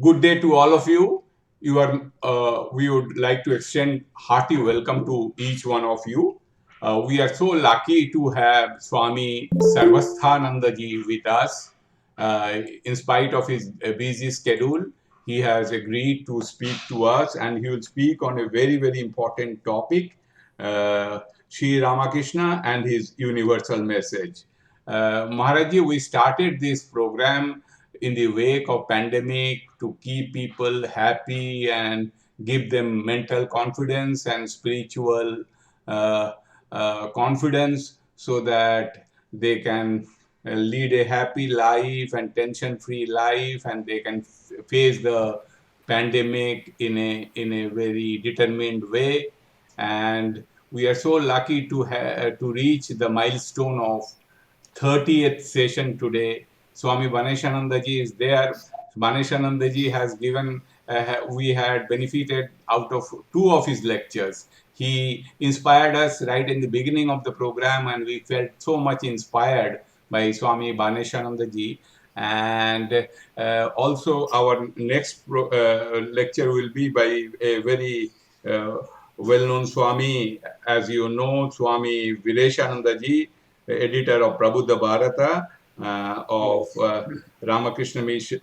Good day to all of you. We would like to extend hearty welcome to each one of you. We are so lucky to have Swami Sarvasthananda ji with us. In spite of his busy schedule, he has agreed to speak to us, and he will speak on a very, very important topic, uh, Sri Ramakrishna and his universal message. Maharaji, we started this program in the wake of pandemic to keep people happy and give them mental confidence and spiritual uh, confidence so that they can lead a happy life and tension free life, and they can face the pandemic in a very determined way. And we are so lucky to reach the milestone of 30th session today. Swami Ganeshanandaji is there. Ganeshanandaji has given, we had benefited out of two of his lectures. He inspired us right in the beginning of the program, and we felt so much inspired by Swami Ganeshanandaji. And also, our next lecture will be by a very uh, well-known Swami, as you know, Swami Vireshanandaji, editor of Prabuddha Bharata, of Ramakrishna Mission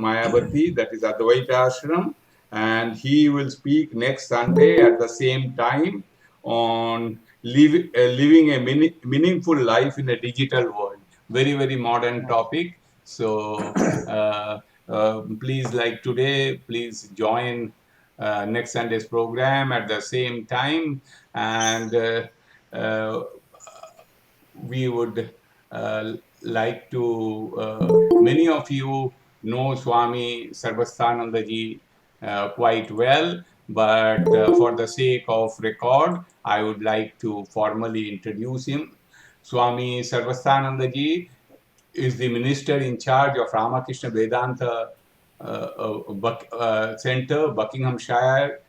Mayabati, that is Advaita Ashram, and he will speak next Sunday at the same time on living a meaningful life in a digital world. Very, very modern topic. So please, like today, please join next Sunday's program at the same time. And uh, we would like to, many of you know Swami Sarvasthanandaji quite well, but for the sake of record, I would like to formally introduce him. Swami Sarvasthanandaji is the minister in charge of Ramakrishna Vedanta Center, Buckinghamshire,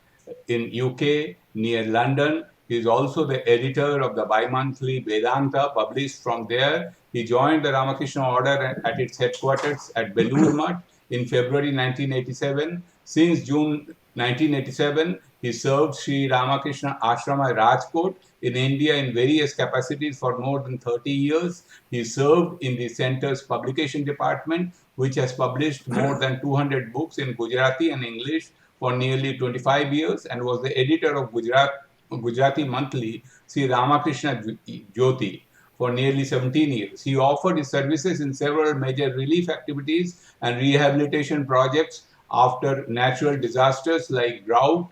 in UK near London. He is also the editor of the bi-monthly Vedanta, published from there. He joined the Ramakrishna Order at its headquarters at Belur Mutt in February 1987. Since June 1987, he served Sri Ramakrishna Ashrama Rajkot in India in various capacities for more than 30 years. He served in the center's publication department, which has published more than 200 books in Gujarati and English for nearly 25 years, and was the editor of Gujarati Monthly Sri Ramakrishna Jyoti for nearly 17 years. He offered his services in several major relief activities and rehabilitation projects after natural disasters like drought,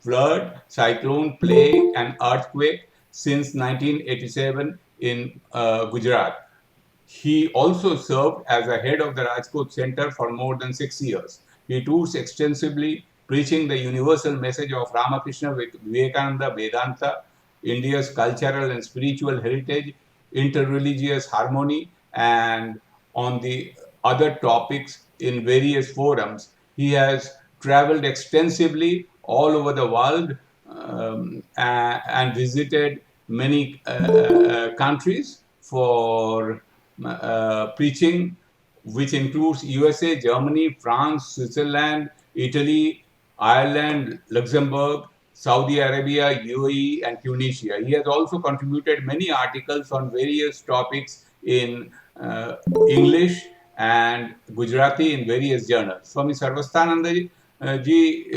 flood, cyclone, plague, and earthquake since 1987 in Gujarat. He also served as the head of the Rajkot Center for more than 6 years. He tours extensively, preaching the universal message of Ramakrishna Vivekananda Vedanta, India's cultural and spiritual heritage, interreligious harmony, and on the other topics in various forums. He has traveled extensively all over the world, and visited many countries for preaching, which includes USA, Germany, France, Switzerland, Italy, Ireland, Luxembourg, Saudi Arabia, UAE, and Tunisia. He has also contributed many articles on various topics in English and Gujarati in various journals. Swami Sarvasthananda ji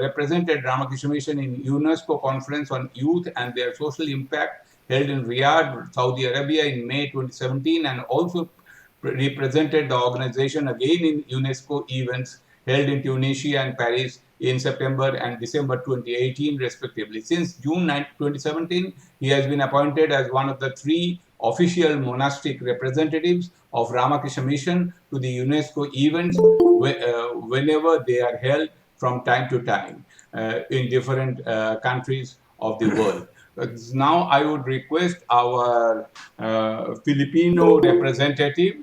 represented Ramakrishna Mission in UNESCO Conference on Youth and Their Social Impact, held in Riyadh, Saudi Arabia in May 2017, and also represented the organization again in UNESCO events held in Tunisia and Paris in September and December 2018, respectively. Since June 2017, he has been appointed as one of the three official monastic representatives of Ramakrishna Mission to the UNESCO events whenever they are held from time to time in different countries of the world. Now, I would request our Filipino representative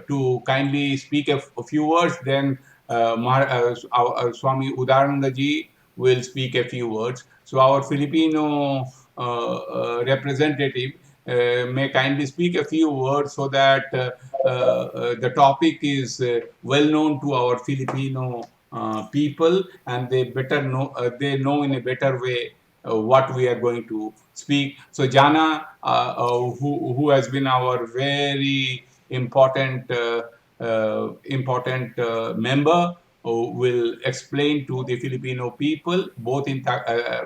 to kindly speak a few words. Then Swami Udarananda ji will speak a few words. So our Filipino representative, may kindly speak a few words so that the topic is well known to our Filipino people, and they know in a better way what we are going to speak. So Jana, who has been our very important member, will explain to the Filipino people, both in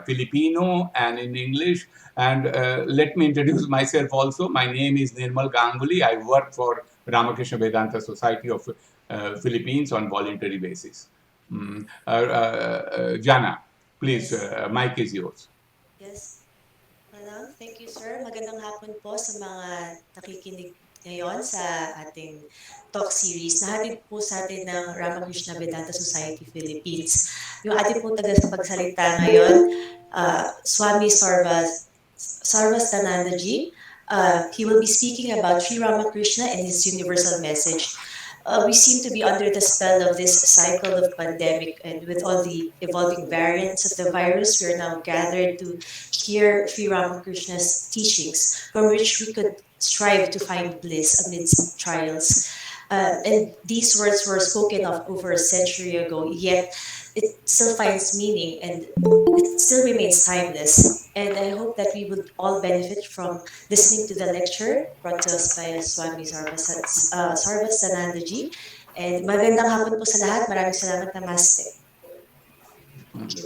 Filipino and in English. And let me introduce myself also. My name is Nirmal Ganguly. I work for Ramakrishna Vedanta Society of Philippines on voluntary basis. Jana, please, Yes. mic is yours. Yes. Thank you, sir. Magandang hapon po sa mga nakikinig ngayon sa ating talk series na hatid po sa atin ng Ramakrishna Vedanta Society Philippines. Yung ating po tagapagsalita ngayon, Swami Sarvastanandaji. He will be speaking about Sri Ramakrishna and his universal message. We seem to be under the spell of this cycle of pandemic, and with all the evolving variants of the virus, we are now gathered to hear Sri Ramakrishna's teachings, from which we could strive to find bliss amidst trials. And these words were spoken of over a century ago, yet it still finds meaning and it still remains timeless. And I hope that we would all benefit from listening to the lecture brought to us by Swami Sarvastanandaji. And magandang hapon po sa lahat. Maraming salamat. Namaste. Thank you.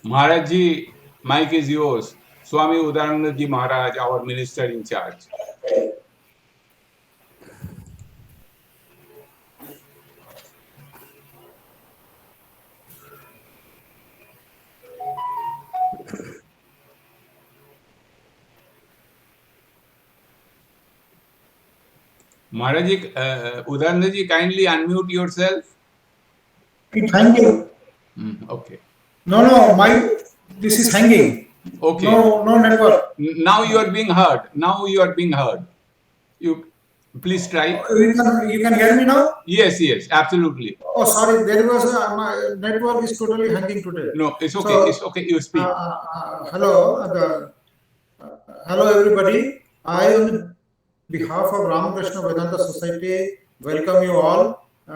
Maharajji, mic is yours. Swami Udaranandji Maharaj, our minister in charge. Maharajji, Udaranandji, kindly unmute yourself. It's hanging. Okay. No, this is hanging. Okay. No network. Now you are being heard. You please try. You can hear me now? Yes, absolutely. Oh, sorry, there was my network is totally hanging today. No, it's okay. So, It's okay. You speak. Hello, hello everybody. I, on behalf of Ramakrishna Vedanta Society, welcome you all. We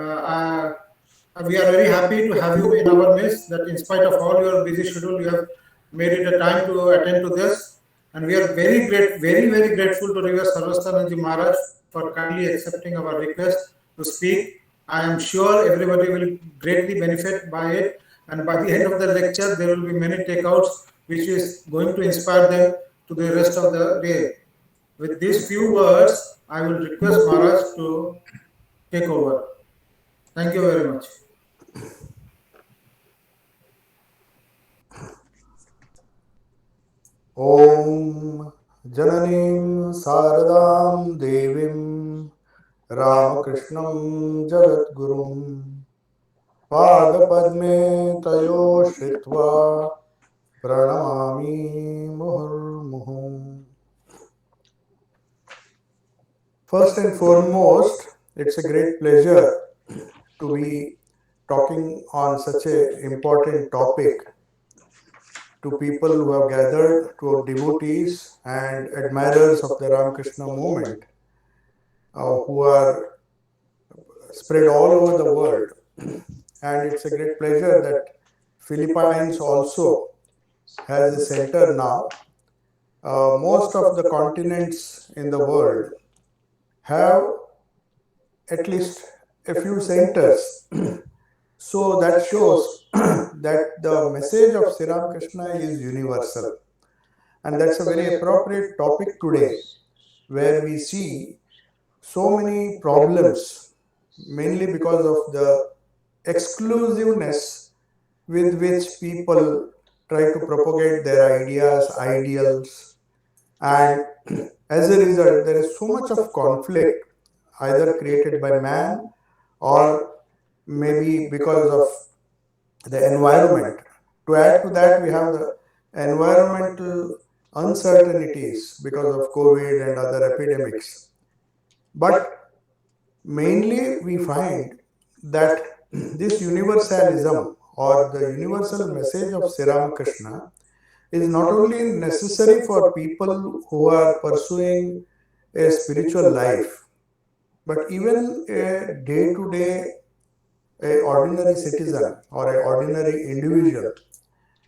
are very happy to have you in our midst. That in spite of all your busy schedule, you have made it a time to attend to this. And we are very grateful to Reverend Sarvastanandaji Maharaj for kindly accepting our request to speak. I am sure everybody will greatly benefit by it. And by the end of the lecture, there will be many takeouts which is going to inspire them to the rest of the day. With these few words, I will request Maharaj to take over. Thank you very much. Om Jananim Saradam Devim Ramakrishnam Jagatgurum Padapadme Tayo Shritva Pranamami Muhurmuhum. First and foremost, it's a great pleasure to be talking on such an important topic to people who have gathered, to devotees and admirers of the Ramakrishna movement, who are spread all over the world. And it's a great pleasure that Philippines also has a center now. Most of the continents in the world have at least a few centers. So that shows that the message of Sri Ramakrishna is universal. And that's a very appropriate topic today, where we see so many problems, mainly because of the exclusiveness with which people try to propagate their ideas, ideals. And as a result, there is so much of conflict, either created by man or maybe because of the environment. To add to that, we have the environmental uncertainties because of COVID and other epidemics. But mainly we find that this universalism or the universal message of Sri Ramakrishna is not only necessary for people who are pursuing a spiritual life, but even a day to day, a ordinary citizen or a ordinary individual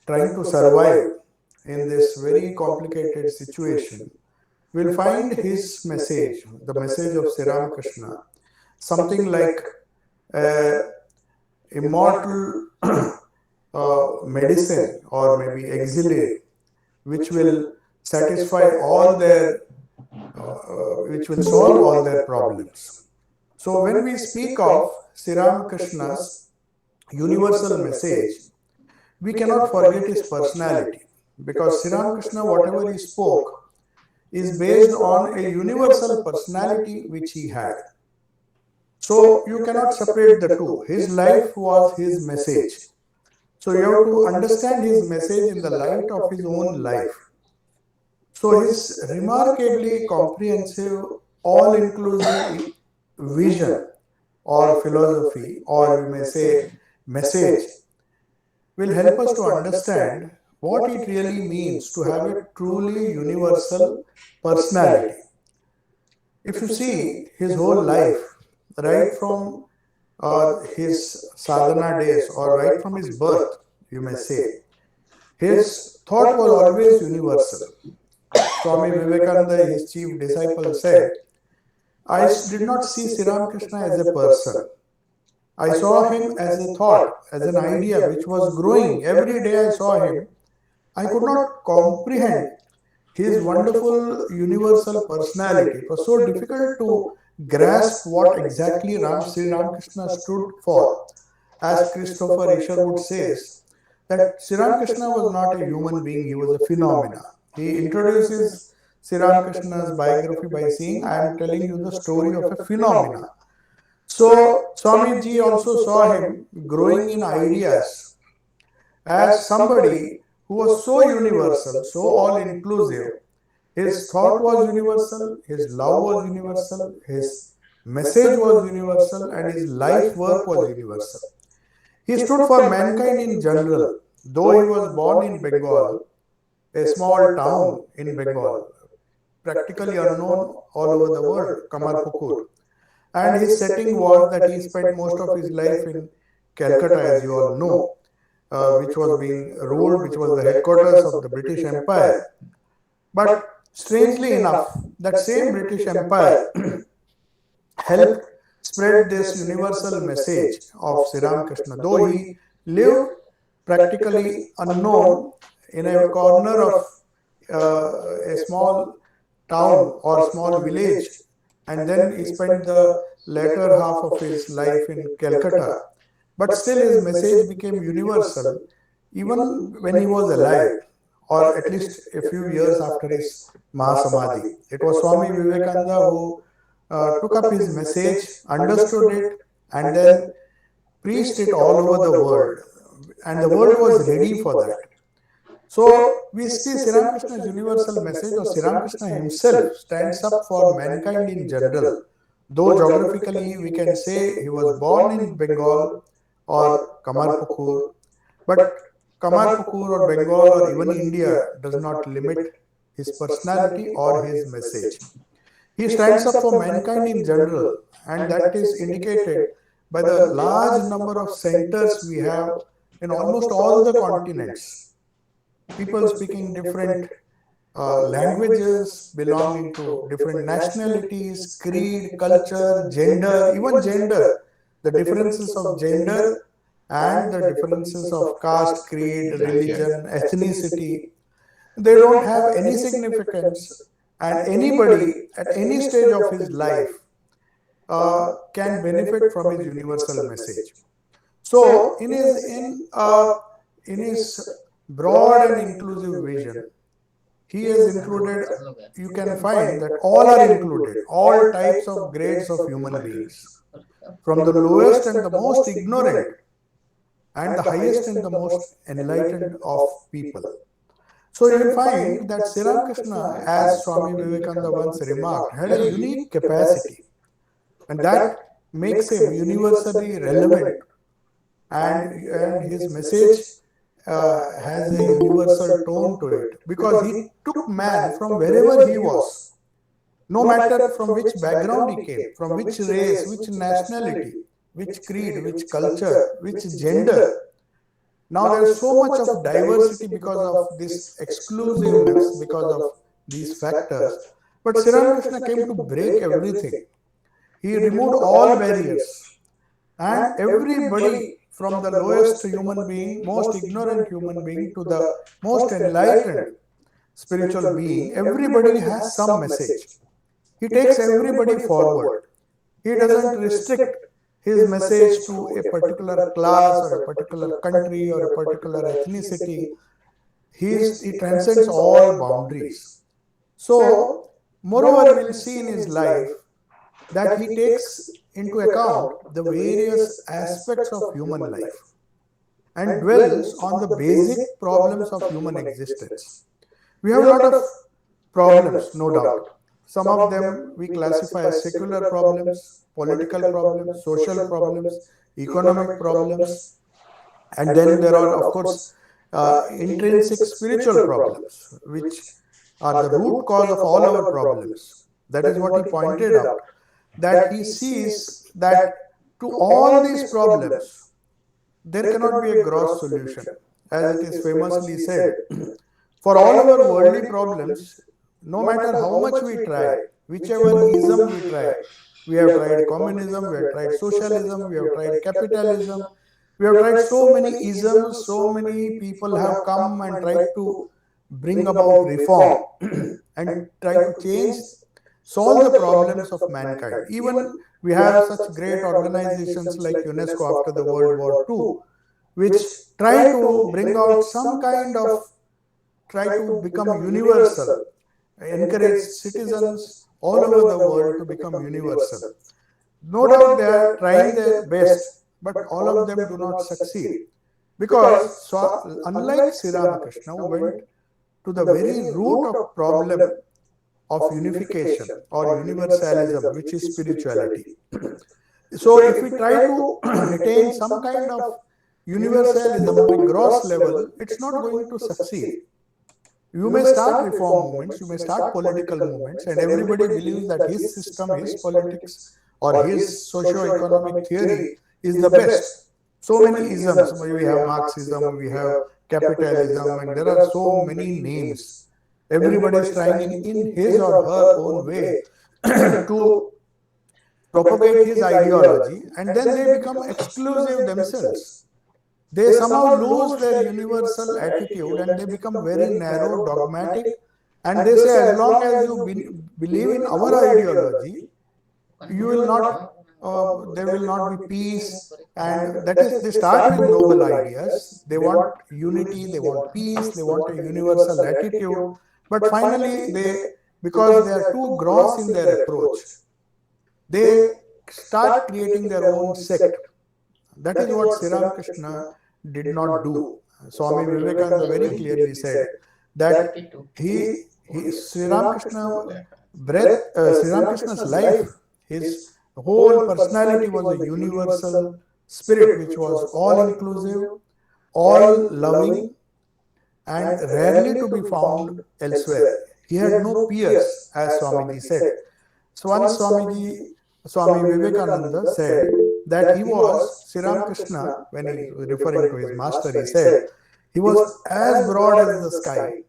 trying to survive in this very complicated situation will find his message, the message of Sri Ramakrishna, something like a immortal medicine or maybe auxiliary, which will satisfy all their, which will solve all their problems. So when we speak of Sri Ramakrishna's universal message, we cannot forget his personality, because Sri Ramakrishna, whatever he spoke, is based on a universal personality which he had. So you cannot separate the two. His life was his message. So you have to understand his message in the light of his own life. So his remarkably comprehensive, all-inclusive vision or philosophy, or you may say message, will help us to understand what it really means to have a truly universal personality. If you see his whole life, right from his sadhana days or right from his birth, you may say, his thought was always universal. Swami Vivekananda, his chief disciple, said, I did not see Sri Ramakrishna as a person. I saw him as a thought, as an idea which was growing. Every day I saw him. I could not comprehend his wonderful universal personality. It was so difficult to grasp what exactly Sri Ramakrishna stood for. As Christopher Isherwood says, that Sri Ramakrishna was not a human being, he was a phenomena. He introduces Sri Ramakrishna's biography by saying, I am telling you the story of a phenomena. So Swamiji also saw him growing in ideas as somebody who was so universal, so all-inclusive. His thought was universal, his love was universal, his message was universal, and his life work was universal. He stood for mankind in general, though he was born in Bengal, a small town in Bengal, practically unknown all over the world, Kamarpukur. And his setting was that he spent most of his life in Calcutta, as you all know, which was being ruled, which was the headquarters of the British Empire. But strangely enough, that same British Empire helped spread this universal message of Sri Ramakrishna, though he lived practically unknown in a corner of a small town or small village, and then he spent the latter half of his life in Calcutta. But still his message became universal even when he was alive, or at least a few years after his Mahasamadhi. It was Swami Vivekananda who took up his message, understood it, and then preached it all over the world. And the world was ready for that. So we see Sri Ramakrishna's universal message, or Sri Ramakrishna himself stands up for mankind in general. Though geographically we can say he was born in Bengal or Kamarpukur, but Kamarpukur or Bengal or even India does not limit his personality or his message. He stands up for mankind in general, and that is indicated by the large number of centers we have in almost all the continents. People speaking different languages, belonging to different nationalities, creed, culture, gender, even gender. The differences of gender and the differences of caste, creed, religion, ethnicity, they don't have any significance, and anybody at any stage of his life can benefit from his universal message. So in his broad and inclusive vision, he has included, you can find that all are included, all types of grades of human beings, from the lowest and the most ignorant and the highest and the most enlightened of people. So you will find that Sri Ramakrishna, as Swami Vivekananda once remarked, had a unique capacity, and that makes him universally relevant, and his message has a universal tone to it because he took man from wherever he was, no matter from which background he came, from which race, which nationality, which creed, which culture, which gender. Now there's so much of diversity because of this exclusiveness, because of these factors. But Sri Ramakrishna came to break everything. He removed all barriers, and everybody from the lowest human being, most ignorant human being, to the most enlightened spiritual being, everybody has some message. He takes everybody forward. He doesn't restrict his message to a particular class or a particular country or a particular ethnicity. He transcends all boundaries. So, moreover, we'll see in his life that he takes into account the various aspects of human life and dwells on the basic problems of human existence. We have a lot of problems, no doubt. Some of them we classify as secular problems, political problems, social problems, economic problems, and then there are, of course, intrinsic spiritual problems, which are the root cause of all our problems. That is what he pointed out, that he sees that to all these problems, there cannot be a gross solution. As it is famously said, for all our worldly problems, no matter how much we try, whichever ism we try, we have tried communism, we have tried socialism, we have tried capitalism, we have tried so many isms, so many people have come and tried to bring about reform and try to change, solve the problems of mankind. Even we have such great organizations like UNESCO after the World War II, which try to bring out some kind of, try to become universal, encourage citizens all over the world to become universal. No doubt they are trying their best, but all of them do not succeed. Because unlike Sri Ramakrishna, who went to the very root of problem of unification or universalism, which is spirituality. So if we try to attain some kind of universalism at a gross level, it's not going to succeed. You may start reform movements, you may start political movements, and everybody believes that his system, his politics, or his socio-economic theory is the best. So many isms, we have Marxism, we have capitalism, and there are so many names. Everybody is trying in his or her own way to propagate his ideology, and then they become exclusive themselves. They somehow lose their universal attitude and they become very narrow, dogmatic, and they say, as long as you believe in our ideology, you will not, there will not be peace. And that is, they start with noble ideas. They want unity, they want peace, they want a universal attitude. But finally, because they are too gross in their approach, they start creating their own sect. That is what Sri Ramakrishna did not do. Swami Vivekananda very clearly said that Sri Ramakrishna's life, his whole personality was a universal spirit which was all inclusive, all loving, and rarely to be found elsewhere. He had no peers, as Swamiji said. So once Swami Vivekananda said that he was, Sri Ramakrishna, when he was referring to his master, he said, he was as broad as the sky,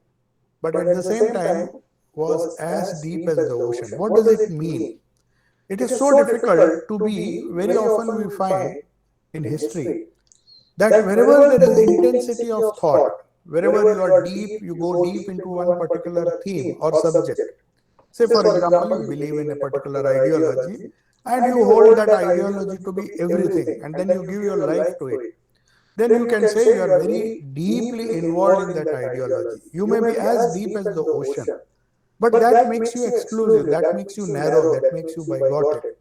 but at the same time was as deep as the ocean. What does it mean? It is so difficult to be, very often we find in history, that wherever there is intensity of thought, wherever you are deep, you go deep into one particular theme or subject. Say, for example, you believe in a particular ideology, and you hold that ideology to be everything, and then you give your life to it. Then you can say you are very deeply involved in that ideology. You may be as deep as the ocean, but that makes you exclusive, that makes you narrow, that makes you bigoted.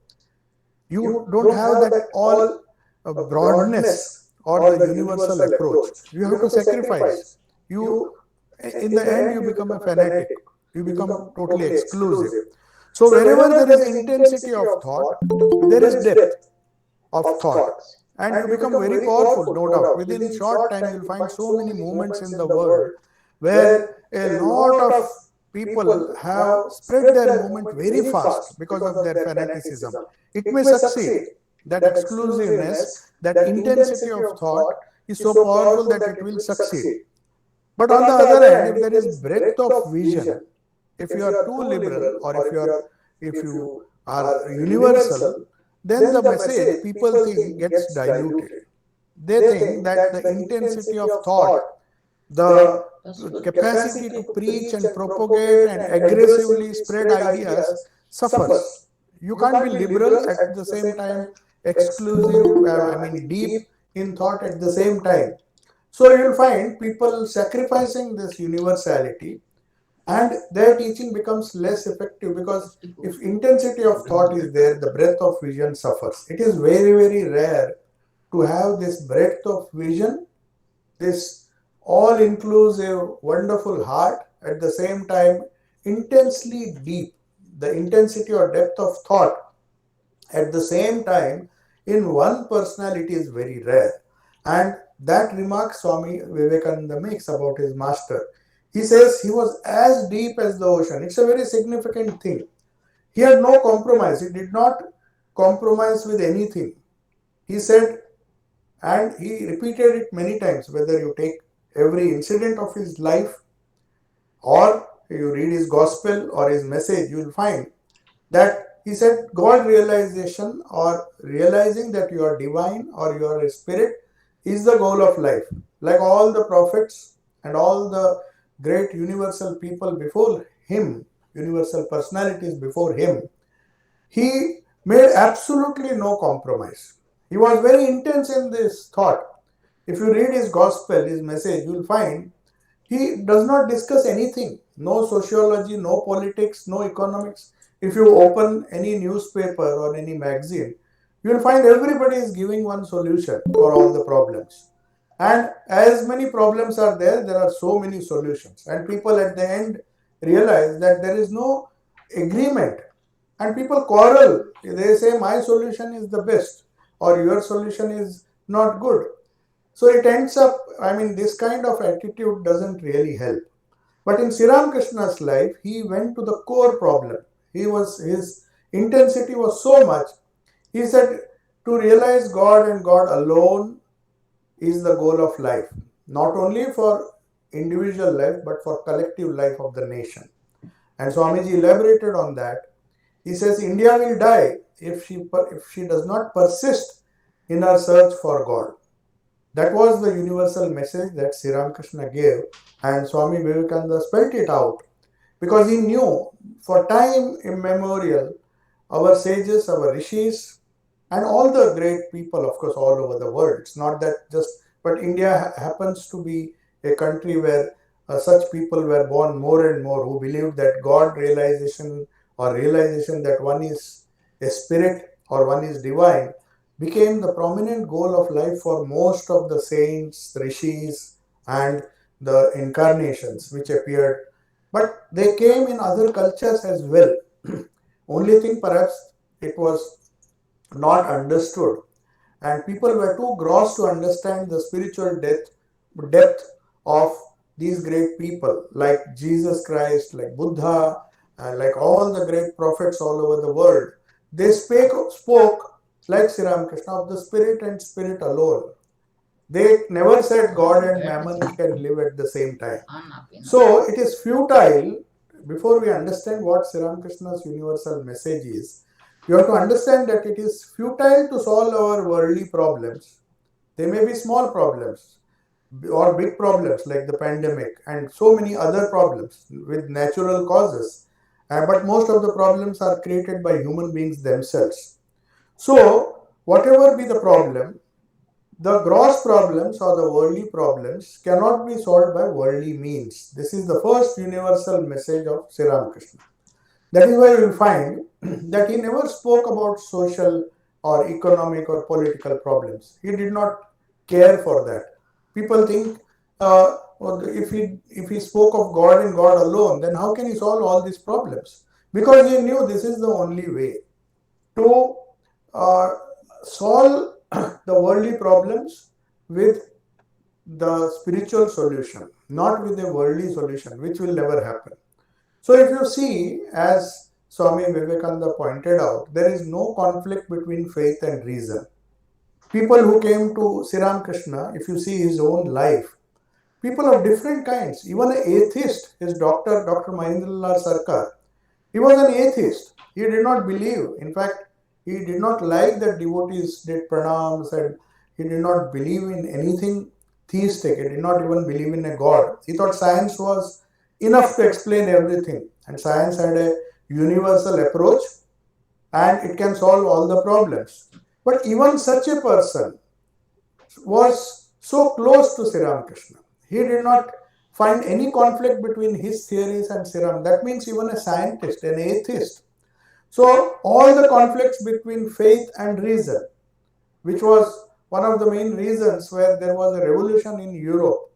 You don't have that all broadness or the universal approach. You have to sacrifice. In the end, you become a fanatic. You become totally exclusive. So wherever there is intensity of thought, there is depth of thought. and you become very powerful, no doubt. Within short time, you'll find so many movements in the world where a lot of people have spread their movement very fast because of their fanaticism. It may succeed. That exclusiveness, that intensity of thought is so powerful that it will succeed. But on the other hand, if there is breadth of vision, if you are too liberal or if you are universal, then the message people think gets diluted. They think that the intensity of thought, the capacity to preach and propagate and aggressively spread ideas suffers. You can't be liberal at the same time, exclusive, deep in thought at the same time. So you'll find people sacrificing this universality, and their teaching becomes less effective because if intensity of thought is there, the breadth of vision suffers. It is very, very rare to have this breadth of vision, this all-inclusive, wonderful heart, at the same time intensely deep, the intensity or depth of thought at the same time in one personality is very rare. And that remark Swami Vivekananda makes about his master. He says he was as deep as the ocean. It's a very significant thing. He had no compromise. He did not compromise with anything. He said, and he repeated it many times, whether you take every incident of his life or you read his gospel or his message, you will find that he said God realization or realizing that you are divine or you are a spirit is the goal of life. Like all the prophets and all the great universal people before him, universal personalities before him, he made absolutely no compromise. He was very intense in this thought. If you read his gospel, his message, you will find he does not discuss anything. No sociology, no politics, no economics. If you open any newspaper or any magazine, you will find everybody is giving one solution for all the problems. And as many problems are there, there are so many solutions. And people at the end realize that there is no agreement. And people quarrel. They say, my solution is the best or your solution is not good. So it ends up, this kind of attitude doesn't really help. But in Sri Ramakrishna's life, he went to the core problem. His intensity was so much. He said to realize God and God alone is the goal of life, not only for individual life but for collective life of the nation. And Swamiji elaborated on that. He says India will die if she does not persist in her search for God. That was the universal message that Sri Ramakrishna gave, and Swami Vivekananda spelled it out because he knew for time immemorial our sages, our rishis, and all the great people, of course, all over the world. It's not that just, but India happens to be a country where such people were born more and more who believed that God realization or realization that one is a spirit or one is divine became the prominent goal of life for most of the saints, rishis, and the incarnations which appeared. But they came in other cultures as well. Only thing perhaps it was not understood, and people were too gross to understand the spiritual depth of these great people like Jesus Christ, like Buddha, and like all the great prophets all over the world. They spoke like Sri Ramakrishna of the spirit and spirit alone. They never said God and mammon can live at the same time. So it is futile. Before we understand what Sri Ramakrishna's universal message is, you have to understand that it is futile to solve our worldly problems. They may be small problems or big problems like the pandemic and so many other problems with natural causes. But most of the problems are created by human beings themselves. So, whatever be the problem, the gross problems or the worldly problems cannot be solved by worldly means. This is the first universal message of Sri Ramakrishna. That is why you will find that he never spoke about social or economic or political problems. He did not care for that. People think if he spoke of God and God alone, then how can he solve all these problems? Because he knew this is the only way to solve the worldly problems with the spiritual solution, not with a worldly solution, which will never happen. So if you see, as Swami Vivekananda pointed out, there is no conflict between faith and reason. People who came to Sri Ramakrishna, if you see his own life, people of different kinds, even an atheist, his doctor, Dr. Mahendralal Sarkar, he was an atheist. He did not believe. In fact, he did not like that devotees did pranams, and he did not believe in anything theistic. He did not even believe in a God. He thought science was enough to explain everything, and science had a universal approach and it can solve all the problems. But even such a person was so close to Sri Ramakrishna. He did not find any conflict between his theories and Sri Ram. That means even a scientist, an atheist. So all the conflicts between faith and reason, which was one of the main reasons where there was a revolution in Europe,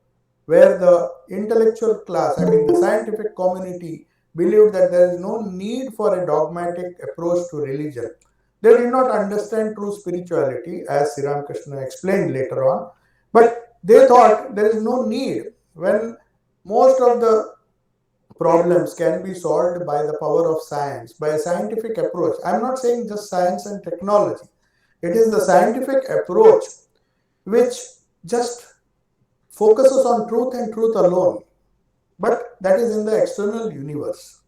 where the intellectual class, I mean the scientific community, believed that there is no need for a dogmatic approach to religion. They did not understand true spirituality, as Sri Ramakrishna explained later on, but they thought there is no need when most of the problems can be solved by the power of science, by a scientific approach. I am not saying just science and technology. It is the scientific approach which just focuses on truth and truth alone. But that is in the external universe.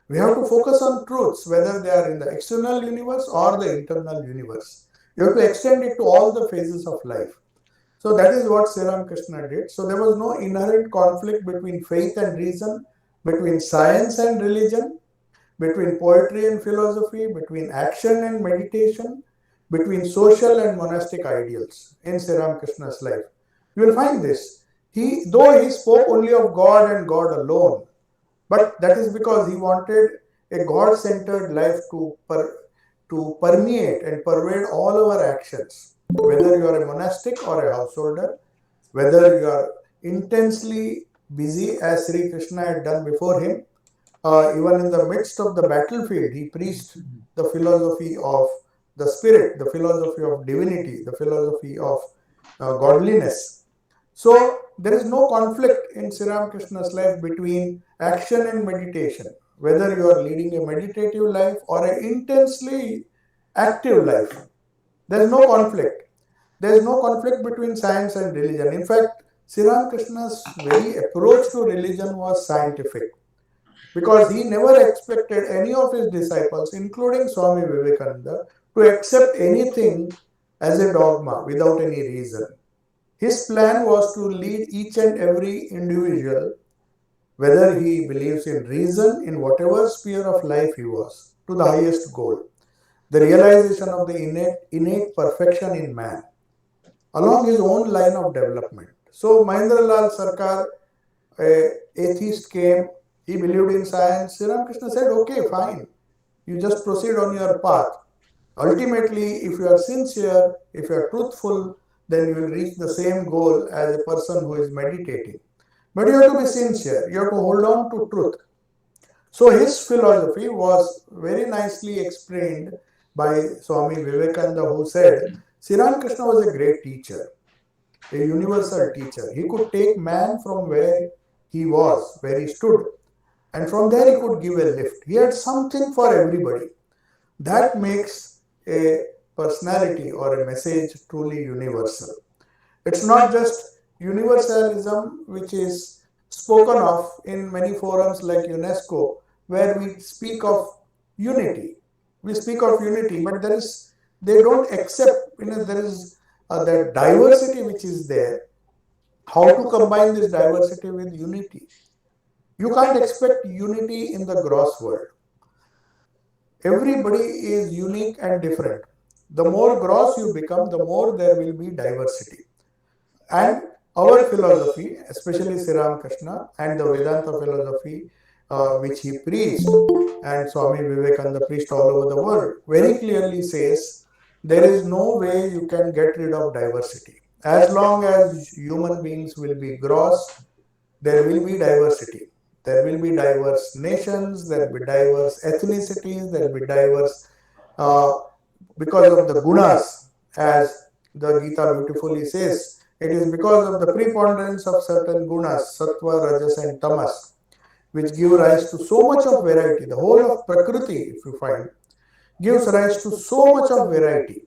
We have to focus on truths, whether they are in the external universe or the internal universe. You have to extend it to all the phases of life. So that is what Sri Ramakrishna did. So there was no inherent conflict between faith and reason, between science and religion, between poetry and philosophy, between action and meditation, between social and monastic ideals in Sri Ramakrishna's life. You will find this. Though he spoke only of God and God alone, but that is because he wanted a God-centered life to permeate and pervade all our actions. Whether you are a monastic or a householder, whether you are intensely busy as Sri Krishna had done before him, even in the midst of the battlefield, he preached the philosophy of the spirit, the philosophy of divinity, the philosophy of godliness. So there is no conflict in Sri Ramakrishna's life between action and meditation, whether you are leading a meditative life or an intensely active life. There is no conflict. There is no conflict between science and religion. In fact, Sri Ramakrishna's very approach to religion was scientific, because he never expected any of his disciples, including Swami Vivekananda, to accept anything as a dogma without any reason. His plan was to lead each and every individual, whether he believes in reason, in whatever sphere of life he was, to the highest goal, the realization of the innate perfection in man, along his own line of development. So Mahendralal Sarkar, an atheist, came, he believed in science. Sri Ramakrishna said, okay, fine, you just proceed on your path. Ultimately, if you are sincere, if you are truthful, then you will reach the same goal as a person who is meditating. But you have to be sincere, you have to hold on to truth. So his philosophy was very nicely explained by Swami Vivekananda, who said, Sri Ramakrishna was a great teacher, a universal teacher. He could take man from where he was, where he stood, and from there he could give a lift. He had something for everybody. That makes a personality or a message truly universal. It's not just universalism which is spoken of in many forums like UNESCO, where we speak of unity. We speak of unity, but they don't accept, there is the diversity which is there. How to combine this diversity with unity? You can't expect unity in the gross world. Everybody is unique and different. The more gross you become, the more there will be diversity. And our philosophy, especially Sri Ramakrishna and the Vedanta philosophy which he preached, and Swami Vivekananda preached all over the world, very clearly says there is no way you can get rid of diversity. As long as human beings will be gross, there will be diversity. There will be diverse nations, there will be diverse ethnicities, there will be diverse because of the gunas, as The Gita beautifully says it is because of the preponderance of certain gunas, sattva, rajas, and tamas, which give rise to so much of variety. The whole of Prakriti, if you find, gives rise to so much of variety.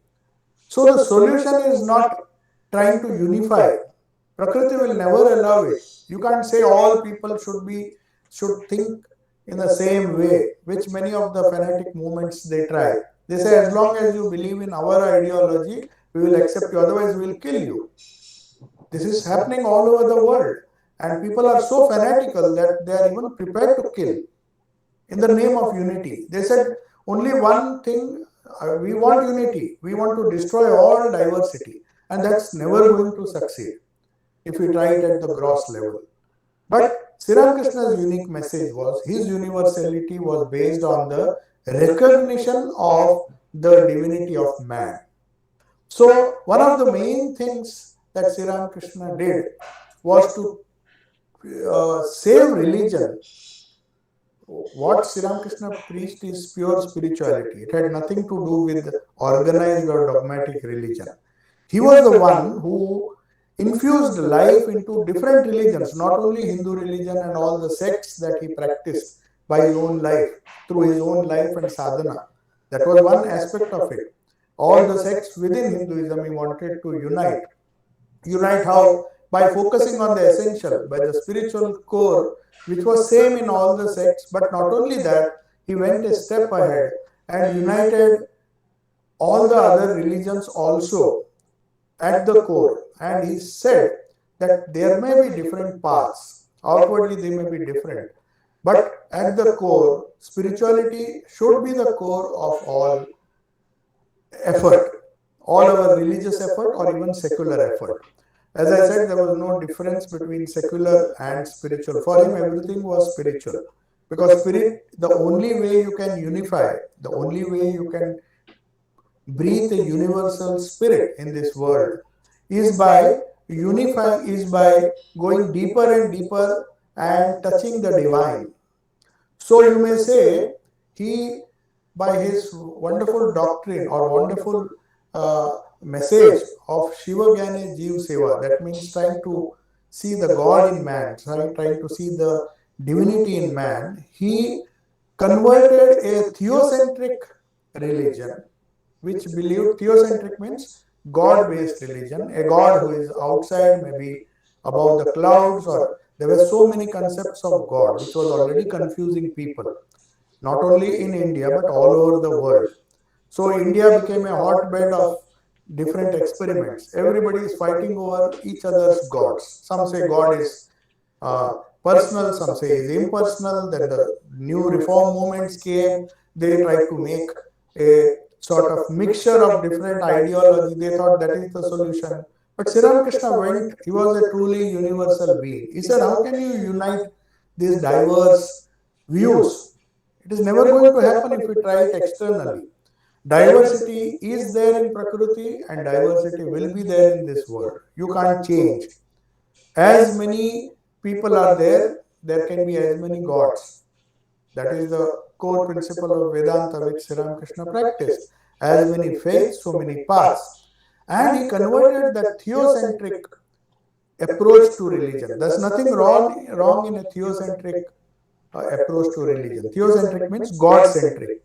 So the solution is not trying to unify. Prakriti will never allow it. You can't say all people should think in the same way, which many of the fanatic movements they try. They say as long as you believe in our ideology, we will accept you, otherwise we will kill you. This is happening all over the world, and people are so fanatical that they are even prepared to kill in the name of unity. They said only one thing, we want unity, we want to destroy all diversity, and that's never going to succeed if we try it at the gross level. But Sri Ramakrishna's unique message was, his universality was based on the recognition of the divinity of man. So one of the main things that Sri Ramakrishna did was to save religion. What Sri Ramakrishna preached is pure spirituality. It had nothing to do with organized or dogmatic religion. He was the one who infused life into different religions, not only Hindu religion and all the sects that he practiced by his own life, through his own life and sadhana. That was one aspect of it. All the sects within Hinduism he wanted to unite. Unite how? By focusing on the essential, by the spiritual core, which was same in all the sects. But not only that, he went a step ahead and united all the other religions also at the core. And he said that there may be different paths. Outwardly they may be different. But at the core, spirituality should be the core of all effort, all our religious effort or even secular effort. As I said, there was no difference between secular and spiritual. For him, everything was spiritual. Because spirit, the only way you can unify, the only way you can breathe a universal spirit in this world is by unifying, is by going deeper and deeper and touching the divine. So you may say, he, by his wonderful doctrine or wonderful message of Shiva Jnane Jeev Seva, that means trying to see the God in man, trying to see the divinity in man, he converted a theocentric religion, which believed, theocentric means God-based religion, a God who is outside, maybe above the clouds, or there were so many concepts of God, which was already confusing people, not only in India, but all over the world. So India became a hotbed of different experiments. Everybody is fighting over each other's gods. Some say God is personal, some say is impersonal. Then the new reform movements came. They tried to make a sort of mixture of different ideology. They thought that is the solution. But Sri Ramakrishna went, he was a truly universal being. He said, how can you unite these diverse views? It is never going to happen if we try it externally. Diversity is there in Prakriti and diversity will be there in this world. You can't change. As many people are there, there can be as many gods. That is the core principle of Vedanta which Sri Ramakrishna practiced. As many faiths, so many paths. And he converted that theocentric approach to religion. There's nothing wrong in a theocentric approach to religion. Theocentric means God-centric.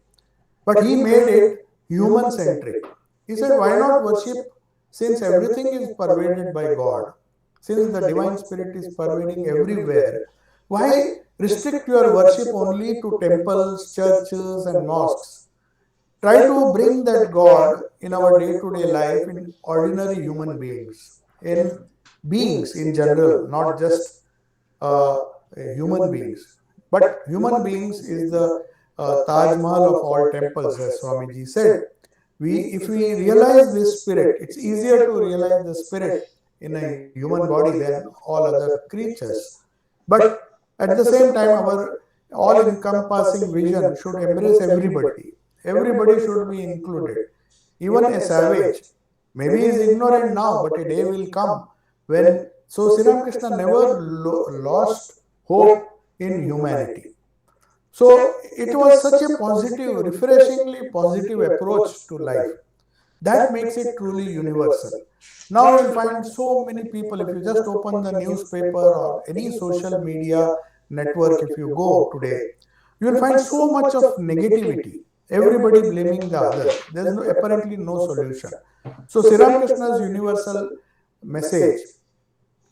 But he made it human-centric. He said, why not worship, since everything is pervaded by God, since the divine spirit is pervading everywhere, why restrict your worship only to temples, churches and mosques? Try to bring that God in our day-to-day life in ordinary human beings, in beings in general, not just human beings. But human beings is the Taj Mahal of all temples, as Swamiji said. If we realize this spirit, it's easier to realize the spirit in a human body than all other creatures. But at the same time, our all-encompassing vision should embrace everybody. Everybody should be included. Even a savage. Maybe he is ignorant now, but a day will come when... So Sri Ramakrishna never lost hope in humanity. So it was such a positive, refreshingly positive approach to life. That makes it truly universal. Now you will find so many people, if you just open the newspaper or any social media network, if you go today, you will find so much of negativity. Everybody blaming the other. There is apparently no solution. So Sri Ramakrishna's universal message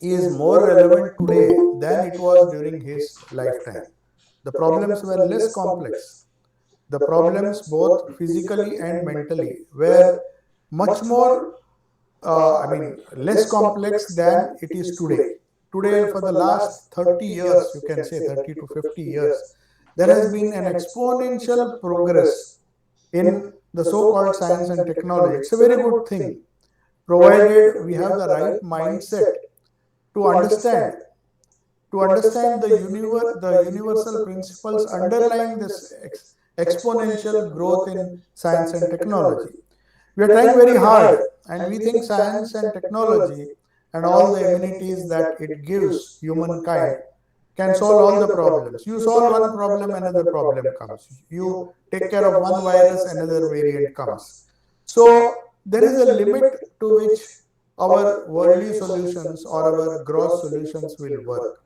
is more relevant today than it was during his lifetime. The problems were less complex. The problems, both physically and mentally, were much more, less complex than it is today. Today, for the last 30 years, you can say 30 to 50 years, there has been an exponential progress in the so-called science and technology. It's a very good thing, provided we have the right mindset to understand the universal principles underlying this exponential growth in science and technology. We are trying very hard, and we think science and technology and all the amenities that it gives humankind can solve all the problems. You solve one problem, another problem comes. You take care of one virus, another variant comes. So there is a limit to which our worldly solutions or our gross solutions will work.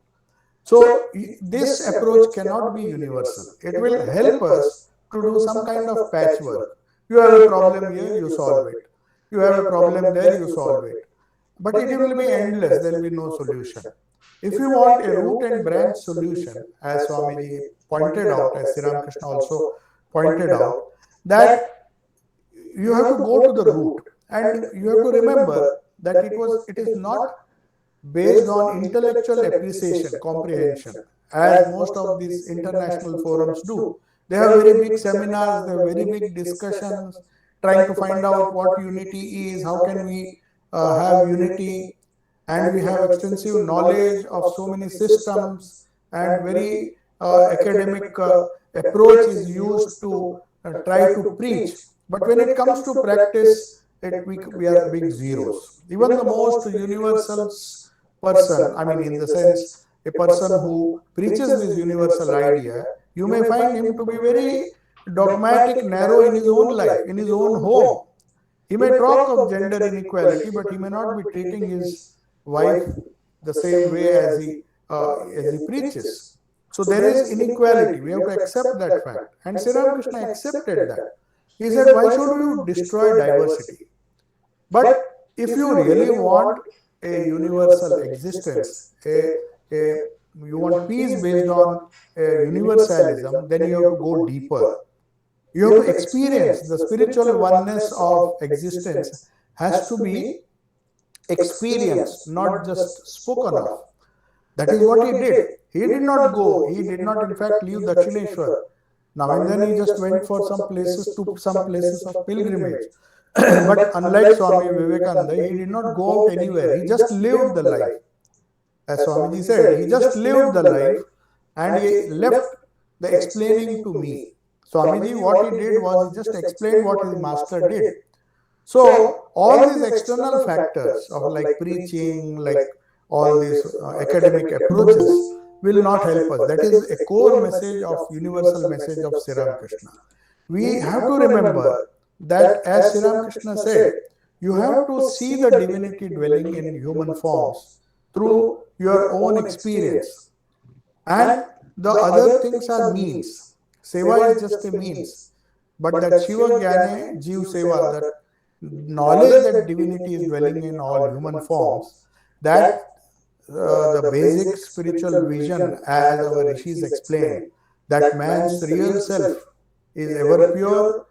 So this approach cannot be universal. It will help us to do some kind of patchwork. You have a problem here, you solve it. You have a problem there, you solve it. But it will be endless, there will be no solution. If you want a root and branch solution, as Swamiji pointed out, as Sri Ramakrishna also pointed out, that you have to go to the root, and you have to remember that it is not based on intellectual appreciation, comprehension, as most of these international forums do. They have very big seminars, they have very big discussions, trying to find out what unity is, how can we have unity, and we have extensive knowledge of so many systems, and very academic approach is used to try to preach. But when it comes to practice, we are big zeros. Even the most universal person, in the sense, a person who preaches this universal idea, you may find him to be very dogmatic, narrow in his own life, in his own home. He may talk of gender inequality, but he may not be treating his wife the same way as he preaches. So there is inequality. We have to accept that fact. And Sri Ramakrishna accepted that. He said, why should you destroy diversity? But if you really want a universal existence, you want peace based on universalism, then you have to go deeper. You have to experience the spiritual oneness of existence, has to be experienced, not just spoken of. That is what he did. He did not go, he did not in fact leave Dakshineshwar. Now and then he just went for some places of pilgrimage. But unlike Swami Vivekananda, he did not go out anywhere. He just lived the life. As Swamiji said, he just lived the life and he left the explaining to me. Swamiji, what he did was he just explained what his master did. So all these external factors of like preaching, like all these academic approaches will not help us. That is a core message of universal message of Sri Ramakrishna. We have to remember that, as Sri Ramakrishna said, you have to see the divinity dwelling in human forms through your own experience. And the other things are means. Seva is just a means. But that Shiva Jnane Jiv Seva, that knowledge that divinity is dwelling in all human forms, that the basic spiritual vision, as our rishis explained, that man's real self is ever pure,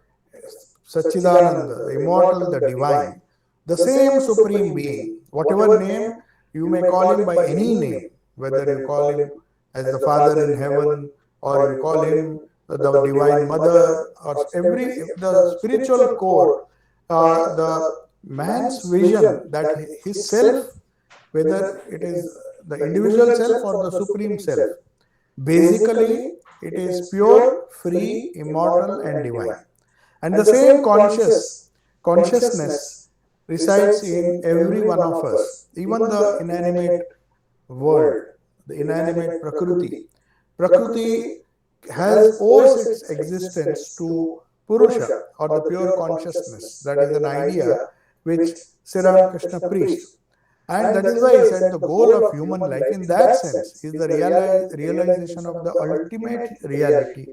Satchidananda, the immortal, the divine, the same supreme being, whatever name you may call him, by any name, whether you call him as the Father in heaven, or you call him the Divine Mother, or the spiritual core, the man's vision that his self, whether it is the individual self or the supreme self, basically it is pure, free, immortal and divine. And the same consciousness resides in every one of us, even the inanimate world, the inanimate Prakriti. Prakriti owes its existence to Purusha or the pure consciousness. That is an idea which Sri Ramakrishna preached. And that is why he said the goal of human life in that sense is the realization of the ultimate reality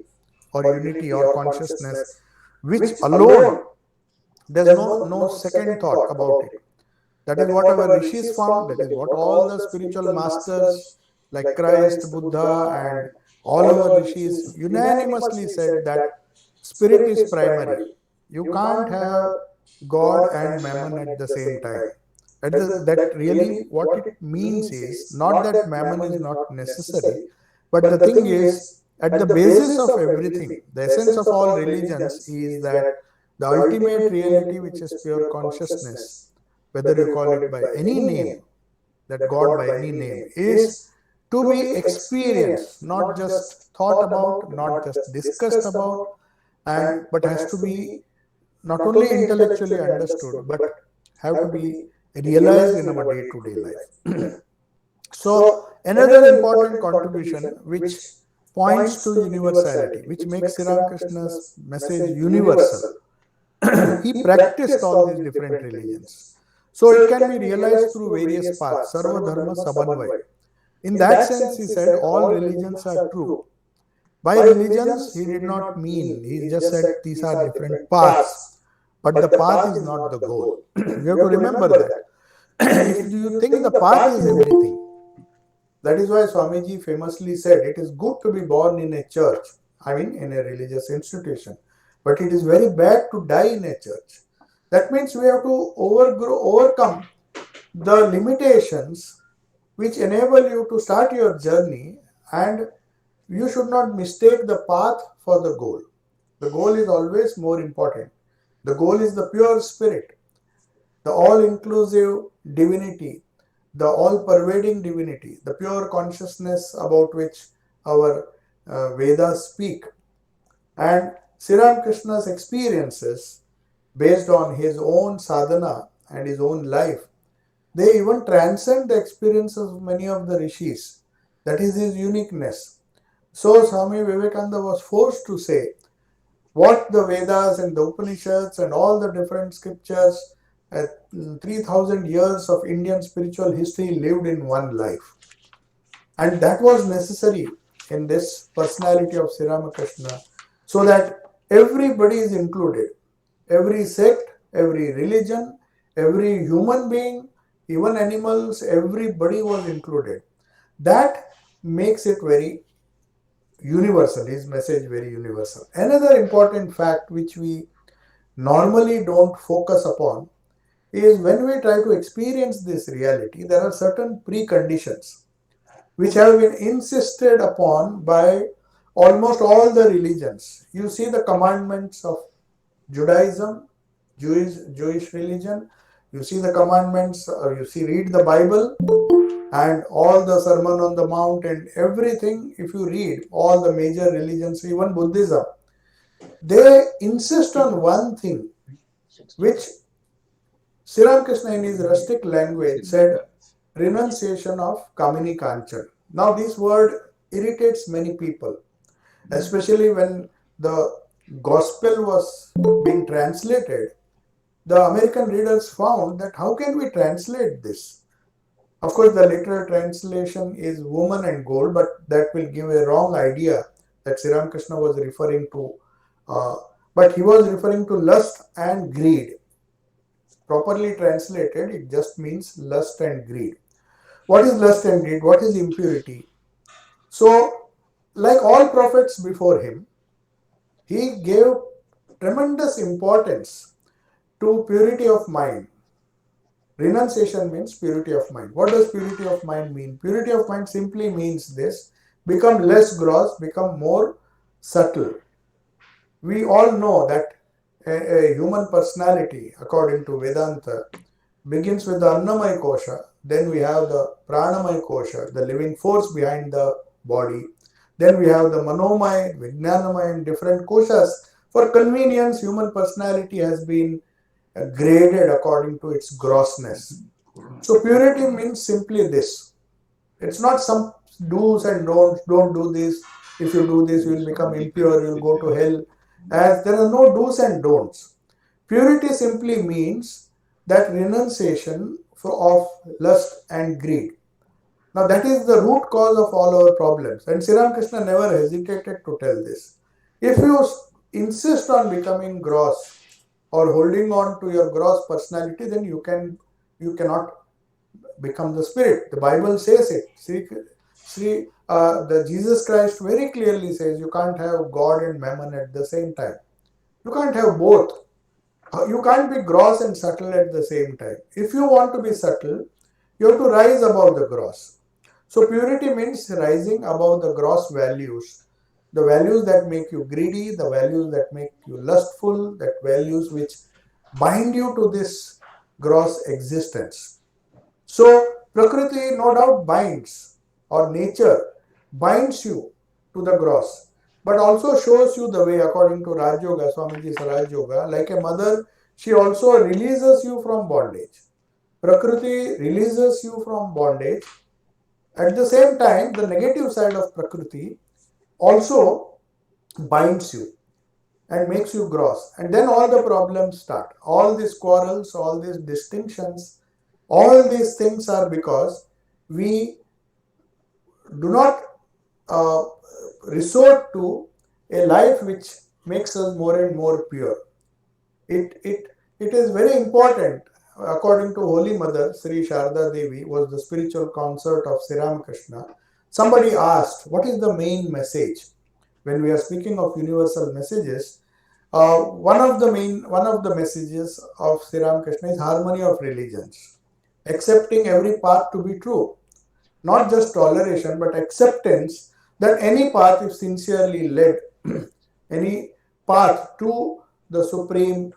or unity or consciousness, which alone there's no second thought about it. That is what our rishis found, that is what all the spiritual masters like Christ, Buddha, and all our rishis unanimously said that spirit is primary. You can't have God and mammon at the same time. That really what it means is not that mammon is not necessary, but the thing is, at the basis of everything, the essence of all religions is that the ultimate reality, which is pure consciousness, whether you call it by any name, that God by any name, is to be experienced, not just thought about, not just discussed about, and but has to be not only intellectually understood, but have to be realized in our day-to-day life. So another important contribution which points to universality, which makes Sri Ramakrishna's message universal. He practiced all these different religions. So it can be realized through various paths, Sarva Dharma Samanvay. In that sense, he said all religions are true. By religions, he did not mean, he just said these are different paths. But the path is not the goal. You have to remember that. If you think the path is everything, that is why Swamiji famously said it is good to be born in a church, in a religious institution, but it is very bad to die in a church. That means we have to overcome the limitations which enable you to start your journey, and you should not mistake the path for the goal. The goal is always more important. The goal is the pure spirit, the all-inclusive divinity, the all-pervading divinity, the pure consciousness about which our Vedas speak. And Sri Ramakrishna's experiences, based on his own sadhana and his own life, they even transcend the experiences of many of the rishis. That is his uniqueness. So Swami Vivekananda was forced to say what the Vedas and the Upanishads and all the different scriptures, 3,000 years of Indian spiritual history lived in one life. And that was necessary in this personality of Sri Ramakrishna, so that everybody is included. Every sect, every religion, every human being, even animals, everybody was included. That makes it very universal, his message very universal. Another important fact which we normally don't focus upon is when we try to experience this reality, there are certain preconditions which have been insisted upon by almost all the religions. You see the commandments of Judaism, Jewish religion, you see the commandments, read the Bible, and all the Sermon on the Mount and everything. If you read all the major religions, even Buddhism, they insist on one thing, which Sri Ramakrishna in his rustic language said, renunciation of Kamini Kanchan. Now this word irritates many people, especially when the gospel was being translated. The American readers found that how can we translate this? Of course, the literal translation is woman and gold, but that will give a wrong idea that Sri Ramakrishna was referring to. But he was referring to lust and greed. Properly translated, it just means lust and greed. What is lust and greed? What is impurity? So, like all prophets before him, he gave tremendous importance to purity of mind. Renunciation means purity of mind. What does purity of mind mean? Purity of mind simply means this: become less gross, become more subtle. We all know that a human personality, according to Vedanta, begins with the Annamaya Kosha, then we have the Pranamaya Kosha, the living force behind the body, then we have the Manomaya, Vijnanamaya, and different koshas. For convenience, human personality has been graded according to its grossness. So purity means simply this. It's not some do's and don'ts. Don't do this. If you do this, you will become impure, you will go to hell. as there are no do's and don'ts. Purity simply means that renunciation of lust and greed. Now that is the root cause of all our problems, and Sri Ramakrishna never hesitated to tell this. If you insist on becoming gross or holding on to your gross personality, then you cannot become the spirit. The Bible says it. The Jesus Christ very clearly says you can't have God and mammon at the same time. You can't have both. You can't be gross and subtle at the same time. If you want to be subtle, you have to rise above the gross. So purity means rising above the gross values, the values that make you greedy, the values that make you lustful, that values which bind you to this gross existence. So Prakriti no doubt binds, or nature binds you to the gross, but also shows you the way according to Raj Yoga, Swamiji's Raj Yoga. Like a mother, she also releases you from bondage. Prakriti releases you from bondage. At the same time, the negative side of Prakriti also binds you and makes you gross. And then all the problems start. All these quarrels, all these distinctions, all these things are because we do not resort to a life which makes us more and more pure. It is very important. According to Holy Mother, Sri Sharda Devi was the spiritual consort of Sri Ramakrishna. Somebody asked, what is the main message? When we are speaking of universal messages, one of the messages of Sri Ramakrishna is harmony of religions, accepting every path to be true, not just toleration but acceptance that any path, if sincerely led, any path to the supreme,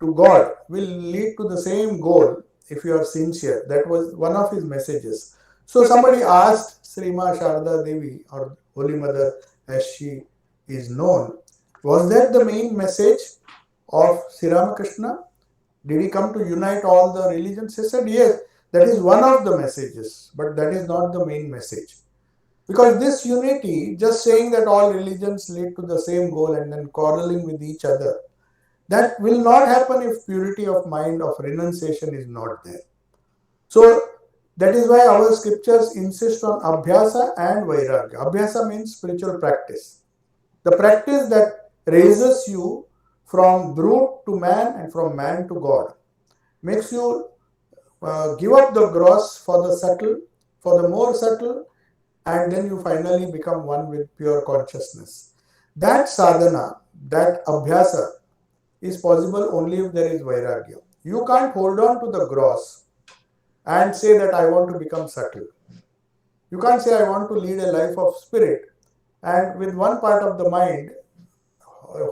to God, will lead to the same goal if you are sincere. That was one of his messages. So somebody asked Sri Ma Sharda Devi, or Holy Mother as she is known, was that the main message of Sri Ramakrishna? Did he come to unite all the religions? He said, yes, that is one of the messages, but that is not the main message. Because this unity, just saying that all religions lead to the same goal and then quarreling with each other, that will not happen if purity of mind, of renunciation is not there. So that is why our scriptures insist on abhyasa and vairagya. Abhyasa means spiritual practice. The practice that raises you from brute to man and from man to God, makes you give up the gross for the subtle, for the more subtle, and then you finally become one with pure consciousness. That sadhana, that abhyasa, is possible only if there is vairagya. You can't hold on to the gross and say that I want to become subtle. You can't say I want to lead a life of spirit and with one part of the mind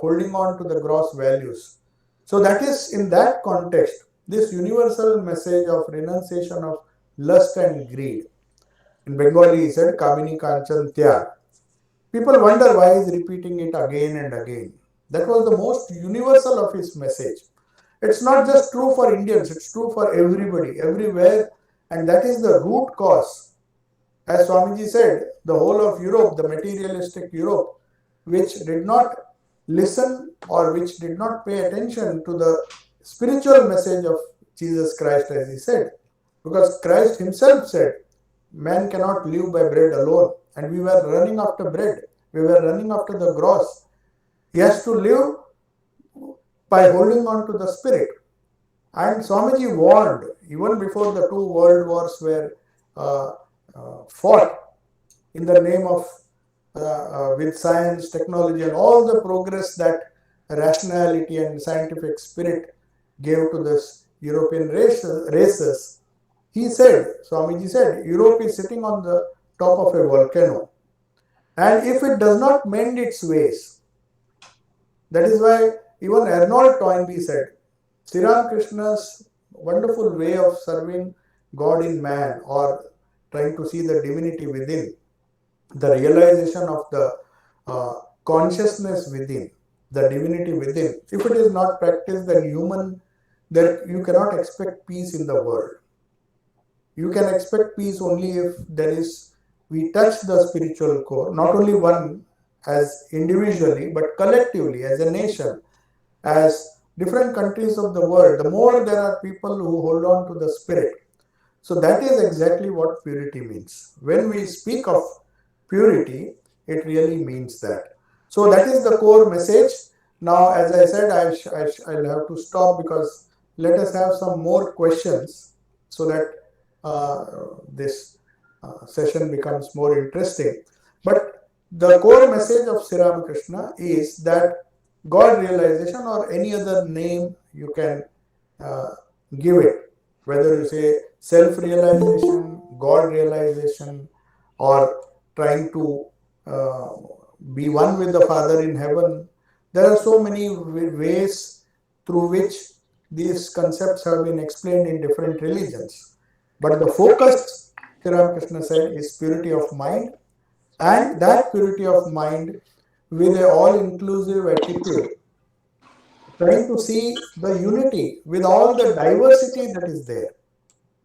holding on to the gross values. So that is in that context, this universal message of renunciation of lust and greed. In Bengali he said, Kamini Kanchan Tyag. People wonder why he is repeating it again and again. That was the most universal of his message. It's not just true for Indians, it's true for everybody, everywhere. And that is the root cause. As Swamiji said, the whole of Europe, the materialistic Europe, which did not listen or which did not pay attention to the spiritual message of Jesus Christ, as he said. Because Christ himself said, man cannot live by bread alone. And we were running after bread. We were running after the gross. He has to live by holding on to the spirit. And Swamiji warned, even before the two world wars were fought in the name of, with science, technology and all the progress that rationality and scientific spirit gave to this European races, he said, Swamiji said, Europe is sitting on the top of a volcano. And if it does not mend its ways, that is why even Arnold Toynbee said, Sri Ramakrishna's wonderful way of serving God in man or trying to see the divinity within, the realization of the consciousness within, the divinity within. If it is not practiced, then you cannot expect peace in the world. You can expect peace only if we touch the spiritual core, not only one as individually, but collectively as a nation, as different countries of the world, the more there are people who hold on to the spirit. So that is exactly what purity means. When we speak of purity, it really means that. So that is the core message. Now, as I said, I'll have to stop because let us have some more questions so that this session becomes more interesting. But the core message of Sri Ramakrishna is that God realization, or any other name you can give it, whether you say self-realization, God realization, or trying to be one with the Father in heaven. There are so many ways through which these concepts have been explained in different religions. But the focus, Sri Ramakrishna said, is purity of mind, and that purity of mind with an all-inclusive attitude, trying to see the unity with all the diversity that is there.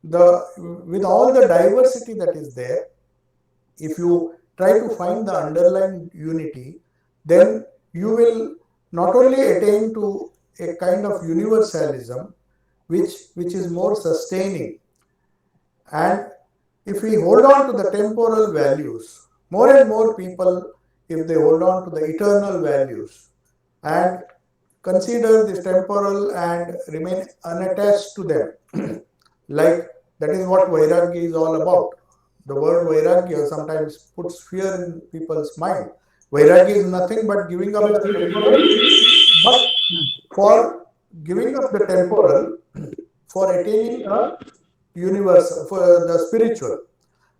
With all the diversity that is there, if you try to find the underlying unity, then you will not only attain to a kind of universalism which is more sustaining. And if we hold on to the temporal values, more and more people, if they hold on to the eternal values and consider this temporal and remain unattached to them, like that is what Vairagya is all about. The word Vairagya sometimes puts fear in people's mind. Vairagya is nothing but giving up the temporal, but for giving up the temporal, for attaining a universal, for the spiritual.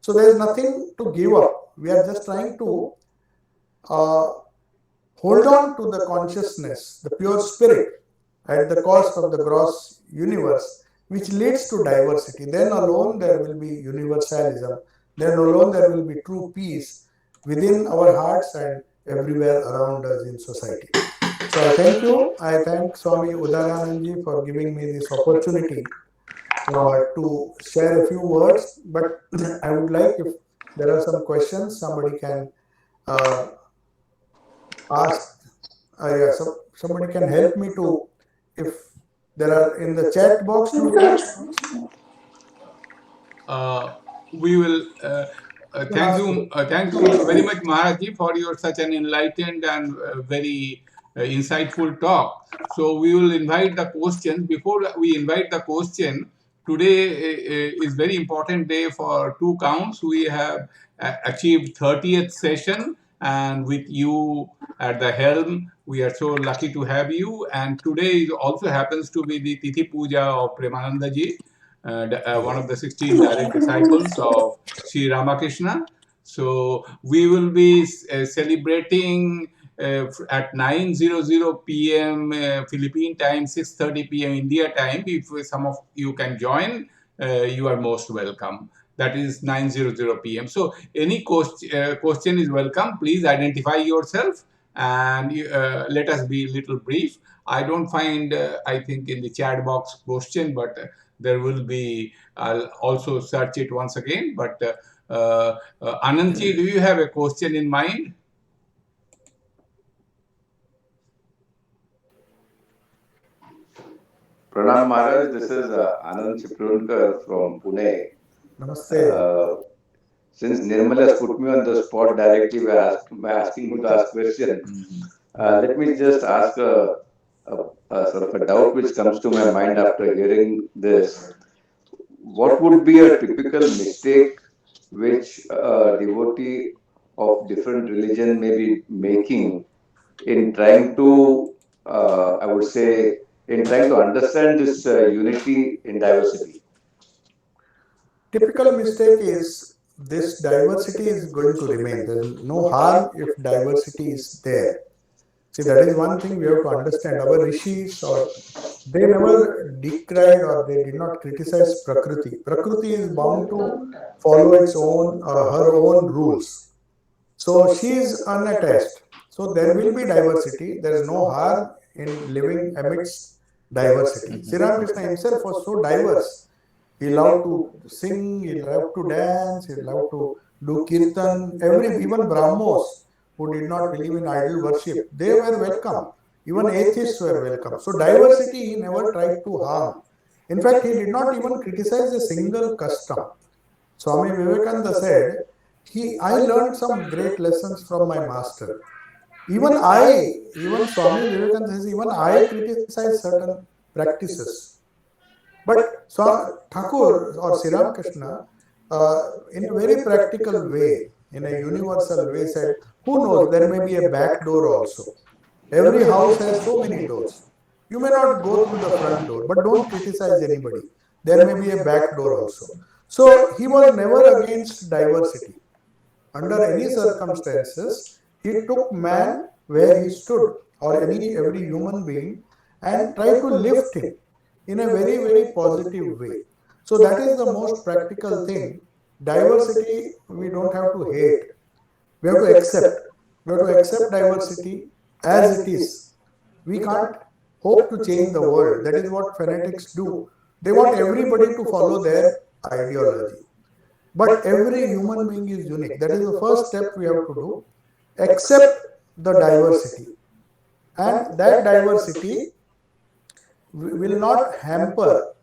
So there is nothing to give up. We are just trying to hold on to the consciousness, the pure spirit, at the cost of the gross universe, which leads to diversity. Then alone there will be universalism. Then alone there will be true peace within our hearts and everywhere around us in society. So I thank you. I thank Swami Udayananji for giving me this opportunity to share a few words. But I would like, if there are some questions, somebody can ask. So somebody can help me to, if there are in the chat box. We will thank you very much, Maharaji, for your such an enlightened and very insightful talk. So we will invite the questions. Before we invite the question, today is very important day for two counts. We have achieved 30th session, and with you at the helm, we are so lucky to have you. And today also happens to be the Tithi Puja of Premananda Ji, one of the 16 direct disciples of Sri Ramakrishna. So we will be celebrating at 9:00 p.m. Philippine time, 6:30 p.m. India time. If some of you can join, you are most welcome. That is 9:00 p.m. So any question is welcome. Please identify yourself and let us be a little brief. I don't find, I think, in the chat box question, but there will be, I'll also search it once again. But Ananti, do you have a question in mind? Pranam Maharaj, this is Anand Chiplunker from Pune. Namaste. Since Nirmal has put me on the spot directly by asking me to ask question, let me just ask a sort of a doubt which comes to my mind after hearing this. What would be a typical mistake which a devotee of different religion may be making in trying to, I would say, in trying to understand this unity in diversity? Typical mistake is this diversity is going to remain. There is no harm if diversity is there. See, that is one thing we have to understand. Our rishis, or they never decried or they did not criticize Prakriti. Prakriti is bound to follow its own her own rules. So she is unattached. So there will be diversity. There is no harm in living amidst diversity. Sri Ramakrishna himself was so diverse. He loved to sing, he loved to dance, he loved to do kirtan. Even Brahmos who did not believe in idol worship, they were welcome. Even atheists were welcome. So diversity he never tried to harm. In fact, he did not even criticize a single custom. Swami Vivekananda said, I learned some great lessons from my master. Even Swami Vivekananda says, even I criticize certain practices. But Thakur or Sri Ramakrishna, in a very practical way, in a universal way, said, who knows, there may be a back door also. Every house has so many doors. You may not go through the front door, but don't criticize anybody. There may be a back door also. So he was never against diversity. Under any circumstances, he took man where he stood, or every human being, and tried to lift him in a very, very positive way. So that is the most practical thing. Diversity, we don't have to hate. We have to accept. We have to accept diversity as it is. We can't hope to change the world. That is what fanatics do. They want everybody to follow their ideology. But every human being is unique. That is the first step we have to do. Accept the diversity. And that diversity will not hamper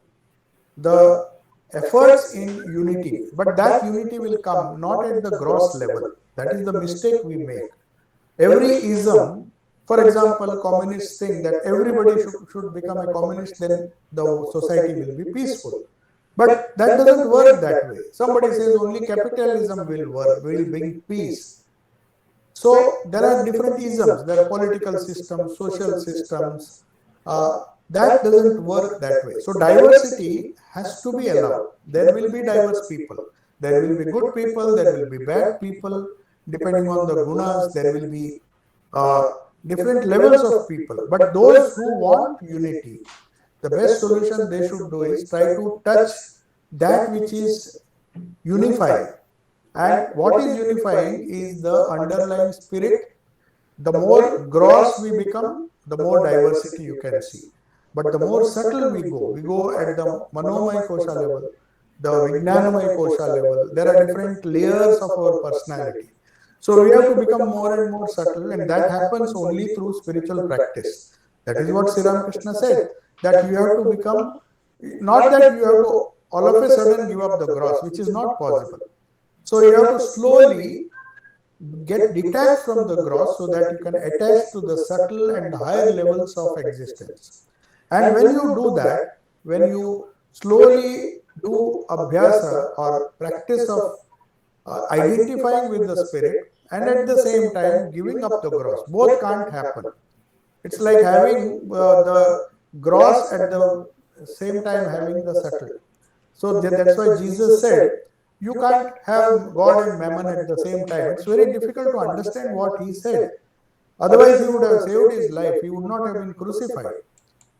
the efforts in unity. But that unity will come not at the gross level. That is the mistake we make. Every ism, for example, communists think that everybody should become a communist, then the society will be peaceful. But that doesn't work that way. Somebody says only capitalism will work, will bring peace. So there are different isms, there are political systems, social systems. That doesn't work that way. So diversity has to be allowed. There will be diverse people. There will be good people, there will be bad people. Depending on the gunas, there will be different levels of people. But those who want unity, the best solution they should do is try to touch that which is unifying. And what is unifying is the underlying spirit. The more gross we become, the more diversity you can see. But the more subtle we go at the Manomaya Kosha level, the Vijnanamaya Kosha level, there are different layers of our personality. So we have to become more and more subtle, and that happens only through spiritual practice. That is what Sri Ramakrishna said, that you have to become, not that you have to all of a sudden give up the gross, which is not possible. So you have to slowly get detached from the gross so that you can attach to the subtle and higher levels of existence. And when you do that, when you slowly do abhyasa or practice of identifying with the spirit and at the same time giving up the gross, both can't happen. It's like having the gross at the same time having the subtle. So that's why Jesus said, you can't have God and Mammon at the same time. It's very difficult to understand what he said. Otherwise, he would have saved his life. He would not have been crucified.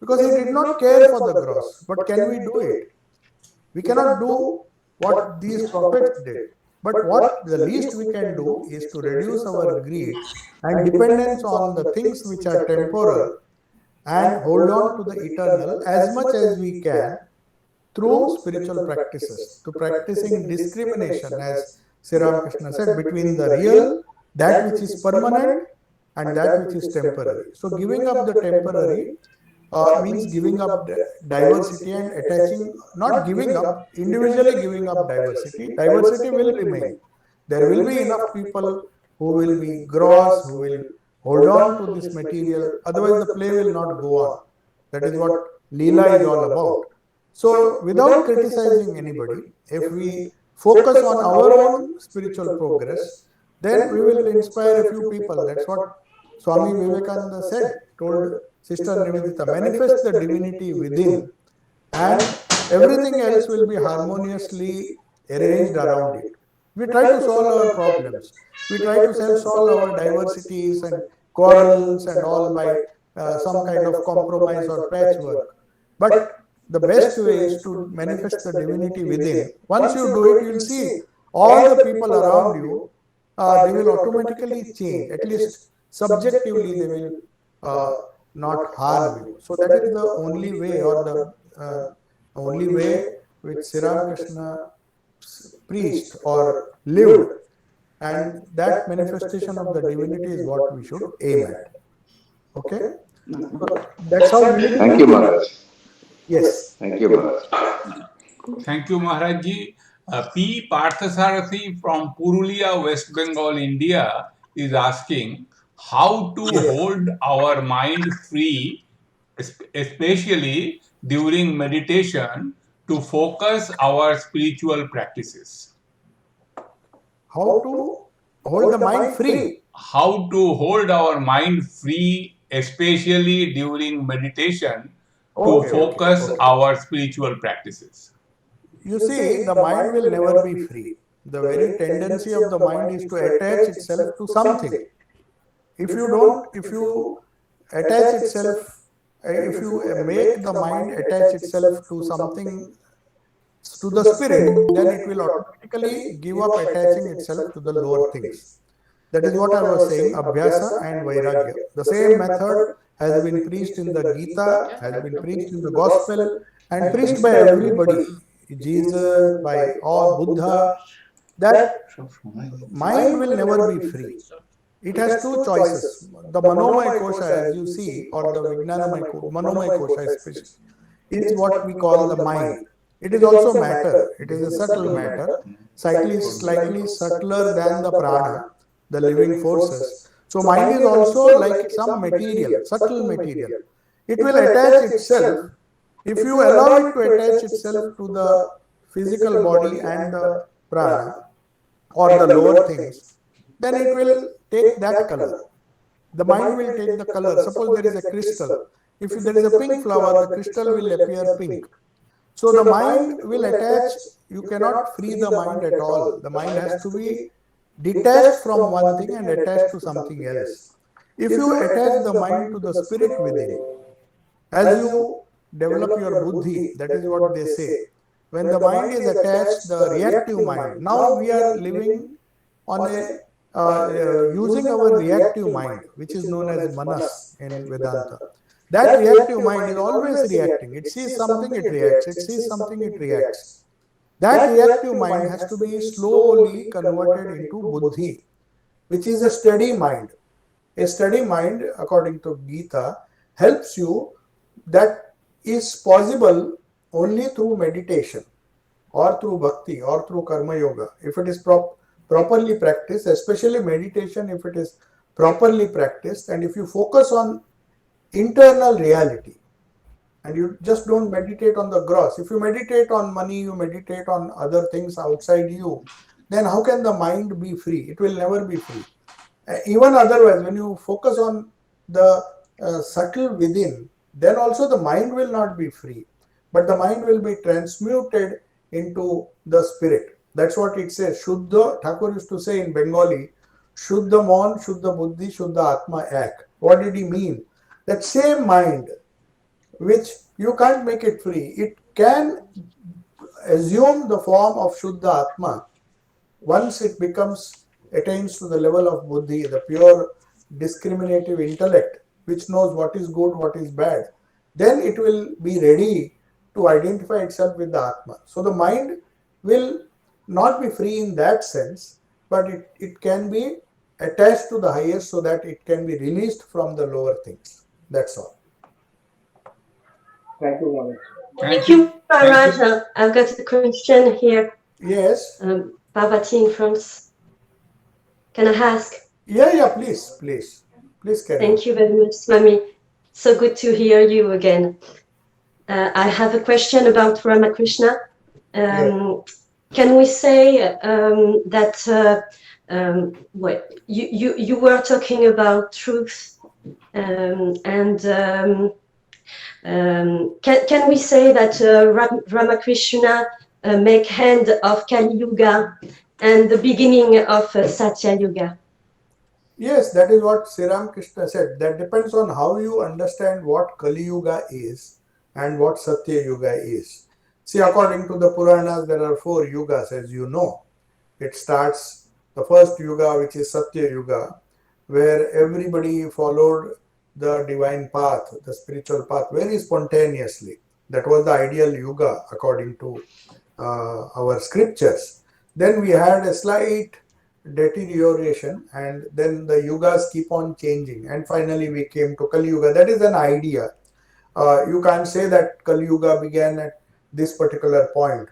Because he did not care for the gross. But can we do it? We cannot do what these prophets did. But what the least we can do is to reduce our greed and dependence on the things which are temporal and hold on to the eternal as much as we can through spiritual practices, to practicing discrimination, as Sri Ramakrishna said, between the real, that which is permanent, and that which is temporary. So giving up the temporary means giving up diversity and attaching, not giving up, individually giving up diversity. Diversity will remain. There will be enough people who will be gross, who will hold on to this material, otherwise the play will not go on. That is what Leela is all about. So without criticizing anybody, if we focus on our own spiritual progress, then we will inspire a few people. That's what Swami Vivekananda said, told Sister Nivedita, manifest the divinity within and everything else will be harmoniously arranged around it. We try to solve our problems. We try to solve our diversities and quarrels and all by some kind of compromise or patchwork. But the best way is to manifest the divinity within. Once you do it, you will see all the people around you, they will automatically change. At least subjectively, they will not harm you. So that is the only way, or the only way which Sri Ramakrishna preached or lived. and that manifestation of the divinity is what we should aim at. Okay, so that's how unity. Thank you, Maharaj. Yes. Thank you, Maharaj. Thank you, Maharaj Ji. P. Parthasarathi from Purulia, West Bengal, India, is asking how to hold our mind free, especially during meditation, to focus our spiritual practices. How to hold the mind free? How to hold our mind free, especially during meditation, to focus our spiritual practices. You see, the mind will never be free. The very tendency of the mind is to attach itself to something. If you attach itself, if you make the mind attach itself to something, to the spirit, then it will automatically give up attaching itself to the lower things. That is what I was saying, Abhyasa and Vairagya. The same method has been preached in the Gita, has been preached in the Gospel, and preached by everybody. Jesus, by all Buddha, that mind will never be free. It has two choices. The Manomaya Kosha, as you see, or the Manomaya Kosha especially, is what we call the mind. It is also matter. It is a subtle matter, slightly subtler than the prana, the living forces. So mind is also like some material, subtle material. It will attach itself. If you allow it to attach itself to the physical body and the prana or the lower things, then it will take that color. The mind will take the color. Suppose there is a crystal. If there is a pink flower, the crystal will appear pink. So the mind will attach. You cannot free the mind at all. The mind has to be detached from one thing and attached to something else. If you attach the mind to the spirit within, as you develop your buddhi, that is what they say. When the mind is attached, the reactive mind. Now we are living on a using our reactive mind, which is known as manas in Vedanta. That reactive mind is always reacting. It sees something, it reacts. It sees something, it reacts. That reactive mind has to be slowly converted into buddhi, which is a steady mind. A steady mind, according to Gita, helps you. That is possible only through meditation or through bhakti or through karma yoga. If it is properly practiced, especially meditation, if it is properly practiced, and if you focus on internal reality and you just don't meditate on the gross. If you meditate on money, you meditate on other things outside you, then how can the mind be free? It will never be free. Even otherwise, when you focus on the subtle within, then also the mind will not be free, but the mind will be transmuted into the spirit. That's what it says. Shuddha, Thakur used to say in Bengali, Shuddha Mon, Shuddha Buddhi, Shuddha Atma Ek. What did he mean? That same mind, which you can't make it free, it can assume the form of Shuddha Atma once it attains to the level of Buddhi, the pure discriminative intellect, which knows what is good, what is bad. Then it will be ready to identify itself with the Atma. So the mind will not be free in that sense, but it can be attached to the highest so that it can be released from the lower things. That's all. Thank you, Maharaj. Thank you, Maharaj. I've got a question here. Yes. Parvati in France. Can I ask? Yeah, please carry on. Thank you very much, Swami. So good to hear you again. I have a question about Ramakrishna. Can we say that you were talking about truth, and can we say that Ramakrishna make end of Kali Yuga and the beginning of Satya Yuga? Yes, that is what Sri Ramakrishna said. That depends on how you understand what Kali Yuga is and what Satya Yuga is. See, according to the Puranas, there are 4 yugas, as you know. It starts the first yuga, which is Satya Yuga, where everybody followed the divine path, the spiritual path, very spontaneously. That was the ideal yuga, according to our scriptures. Then we had a slight deterioration, and then the yugas keep on changing, and finally we came to Kali Yuga. That is an idea. You can't say that Kali Yuga began at this particular point.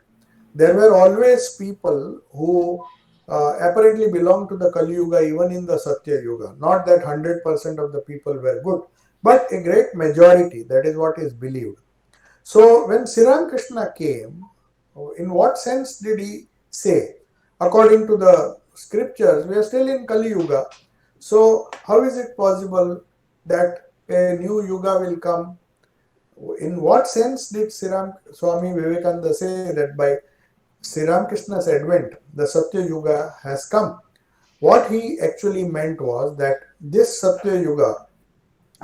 There were always people who apparently belong to the Kali Yuga, even in the Satya Yuga. Not that 100% of the people were good, but a great majority. That is what is believed. So when Sri Ramakrishna came, in what sense did he say? According to the scriptures, we are still in Kali Yuga. So how is it possible that a new Yuga will come? In what sense did Swami Vivekananda say that by Sri Ramakrishna's advent, the Satya Yuga has come? What he actually meant was that this Satya Yuga,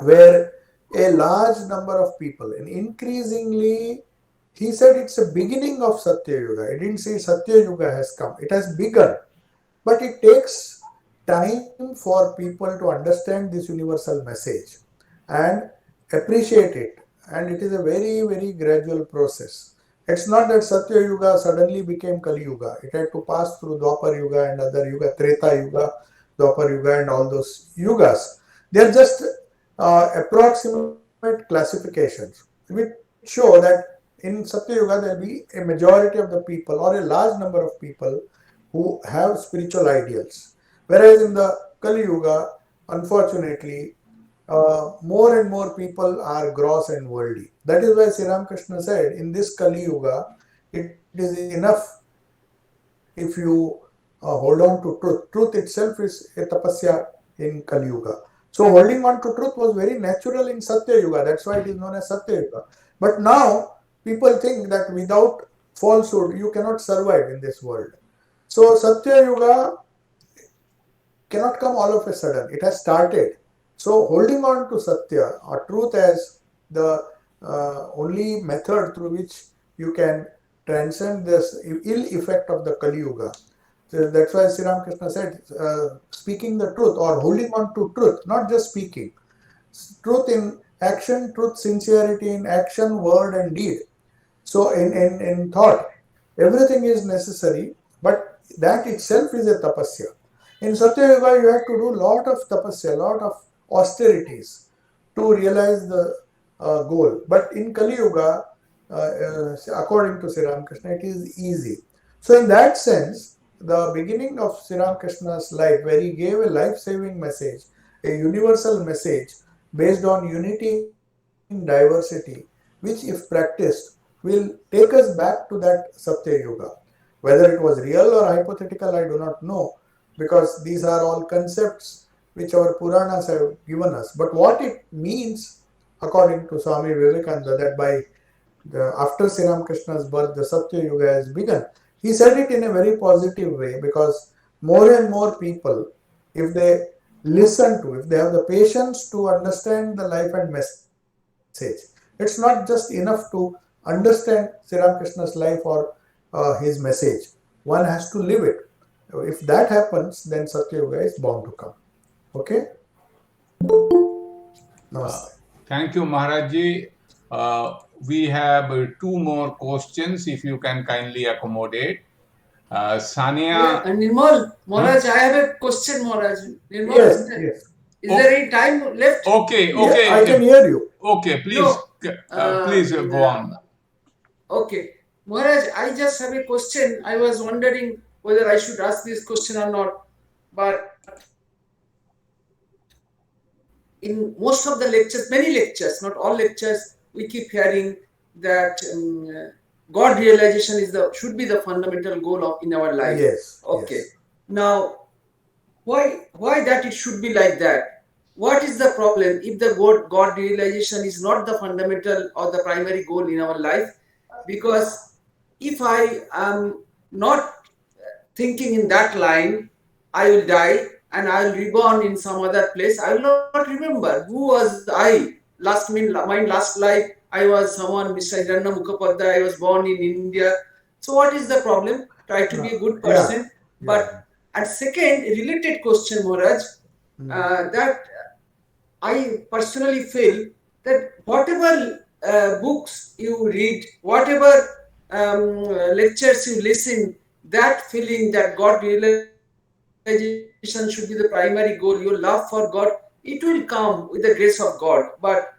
where a large number of people, and increasingly, he said it's a beginning of Satya Yuga. He didn't say Satya Yuga has come. It has begun. But it takes time for people to understand this universal message and appreciate it. And it is a very, very gradual process. It's not that Satya Yuga suddenly became Kali Yuga. It had to pass through Dwapar Yuga and other Yuga, Treta Yuga, Dwapar Yuga, and all those Yugas. They are just approximate classifications which show that in Satya Yuga there will be a majority of the people or a large number of people who have spiritual ideals. Whereas in the Kali Yuga, unfortunately, more and more people are gross and worldly. That is why Sri Ramakrishna said, in this Kali Yuga, it is enough if you hold on to truth. Truth itself is a tapasya in Kali Yuga. So holding on to truth was very natural in Satya Yuga. That's why it is known as Satya Yuga. But now people think that without falsehood you cannot survive in this world. So Satya Yuga cannot come all of a sudden. It has started. So holding on to Satya or truth as the only method through which you can transcend this ill effect of the Kali Yuga. So that's why Sri Ramakrishna said, speaking the truth or holding on to truth, not just speaking. Truth in action, truth, sincerity in action, word and deed. So in thought, everything is necessary, but that itself is a tapasya. In Satya Yuga, you have to do lot of tapasya, lot of austerities to realize the goal. But in Kali Yuga, according to Sri Ramakrishna, it is easy. So in that sense, the beginning of Sri Ramakrishna's life, where he gave a life-saving message, a universal message based on unity in diversity, which if practiced will take us back to that Satya Yuga. Whether it was real or hypothetical, I do not know, because these are all concepts which our Puranas have given us. But what it means, according to Swami Vivekananda, that by after Sri Ramakrishna's birth, the Satya Yuga has begun. He said it in a very positive way, because more and more people, if they listen to, if they have the patience to understand the life and message, it's not just enough to understand Sri Ramakrishna's life or his message. One has to live it. If that happens, then Satya Yuga is bound to come. Okay? Namaste. Thank you, Maharajji. We have two more questions, if you can kindly accommodate. Sania. Nirmal, Maharaj, I have a question, Maharaj. Nirmal, Yes, is yes. there any time left? Okay, Yes, okay. I can hear you. Okay, please, No, please go on. Okay. Maharaj, I just have a question. I was wondering whether I should ask this question or not. But in most of the lectures, many lectures, not all lectures, we keep hearing that God realization is should be the fundamental goal of in our life. Yes. Okay. Yes. Now, why that it should be like that? What is the problem if the God realization is not the fundamental or the primary goal in our life? Because if I am not thinking in that line, I will die and I will reborn in some other place. I will not remember who was I. My last life, I was someone, Mr. Hiranna Mukhopadhyay. I was born in India. So what is the problem? Try to be a good person. But and second, a related question, Maharaj, that I personally feel that whatever books you read, whatever lectures you listen, that feeling that God realization realization should be the primary goal, your love for God, it will come with the grace of God. But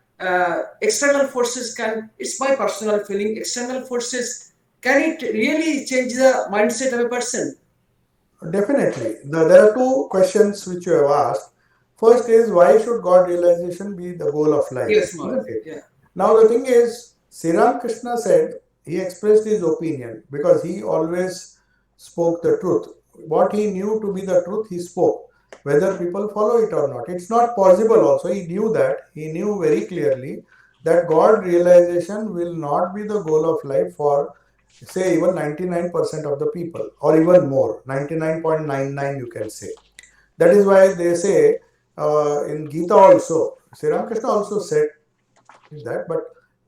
external forces can, it's my personal feeling, external forces, can it really change the mindset of a person? Definitely. There are two questions which you have asked. First is, why should God realization be the goal of life? Yes, Maharaj. Isn't it? Yeah. Now the thing is, Sri Ram Krishna said, he expressed his opinion because he always spoke the truth. What he knew to be the truth, he spoke. Whether people follow it or not, it's not possible also. He knew that. He knew very clearly that God realization will not be the goal of life for, say, even 99% of the people, or even more, 99.99 you can say. That is why they say in Gita also, Sri Ramakrishna also said that, but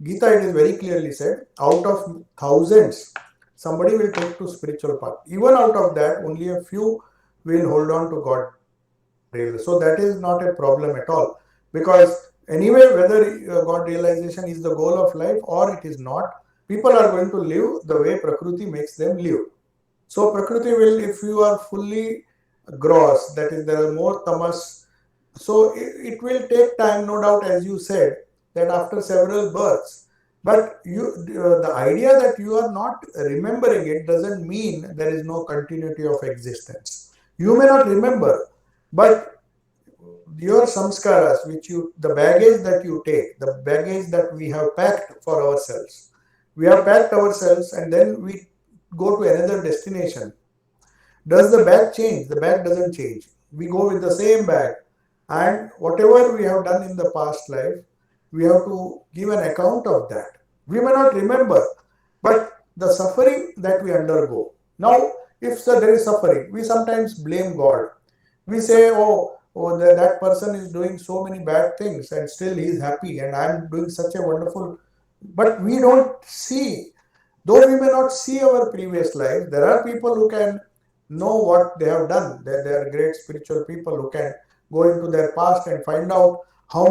Gita it is very clearly said, out of thousands, somebody will take to spiritual path. Even out of that, only a few will hold on to God realization. So that is not a problem at all. Because anyway, whether God realization is the goal of life or it is not, people are going to live the way Prakriti makes them live. So Prakriti will, if you are fully gross, that is, there are more tamas. So it will take time, no doubt, as you said, that after several births. But the idea that you are not remembering it doesn't mean there is no continuity of existence. You may not remember, but your samskaras, the baggage that you take, the baggage that we have packed for ourselves, we have packed ourselves and then we go to another destination. Does the bag change? The bag doesn't change. We go with the same bag, and whatever we have done in the past life, we have to give an account of that. We may not remember, but the suffering that we undergo. Now, if there is suffering, we sometimes blame God. We say, that person is doing so many bad things and still he is happy, and I am doing such a wonderful. But we don't see, though we may not see our previous life, there are people who can know what they have done. They are great spiritual people who can go into their past and find out how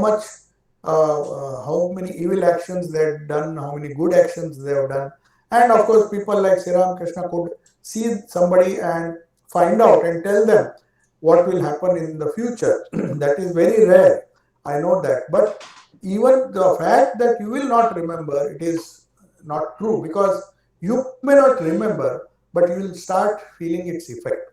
many evil actions they have done, how many good actions they have done. And of course, people like Sri Ramakrishna could see somebody and find out and tell them what will happen in the future. That is very rare. I know that. But even the fact that you will not remember, it is not true, because you may not remember, but you will start feeling its effect.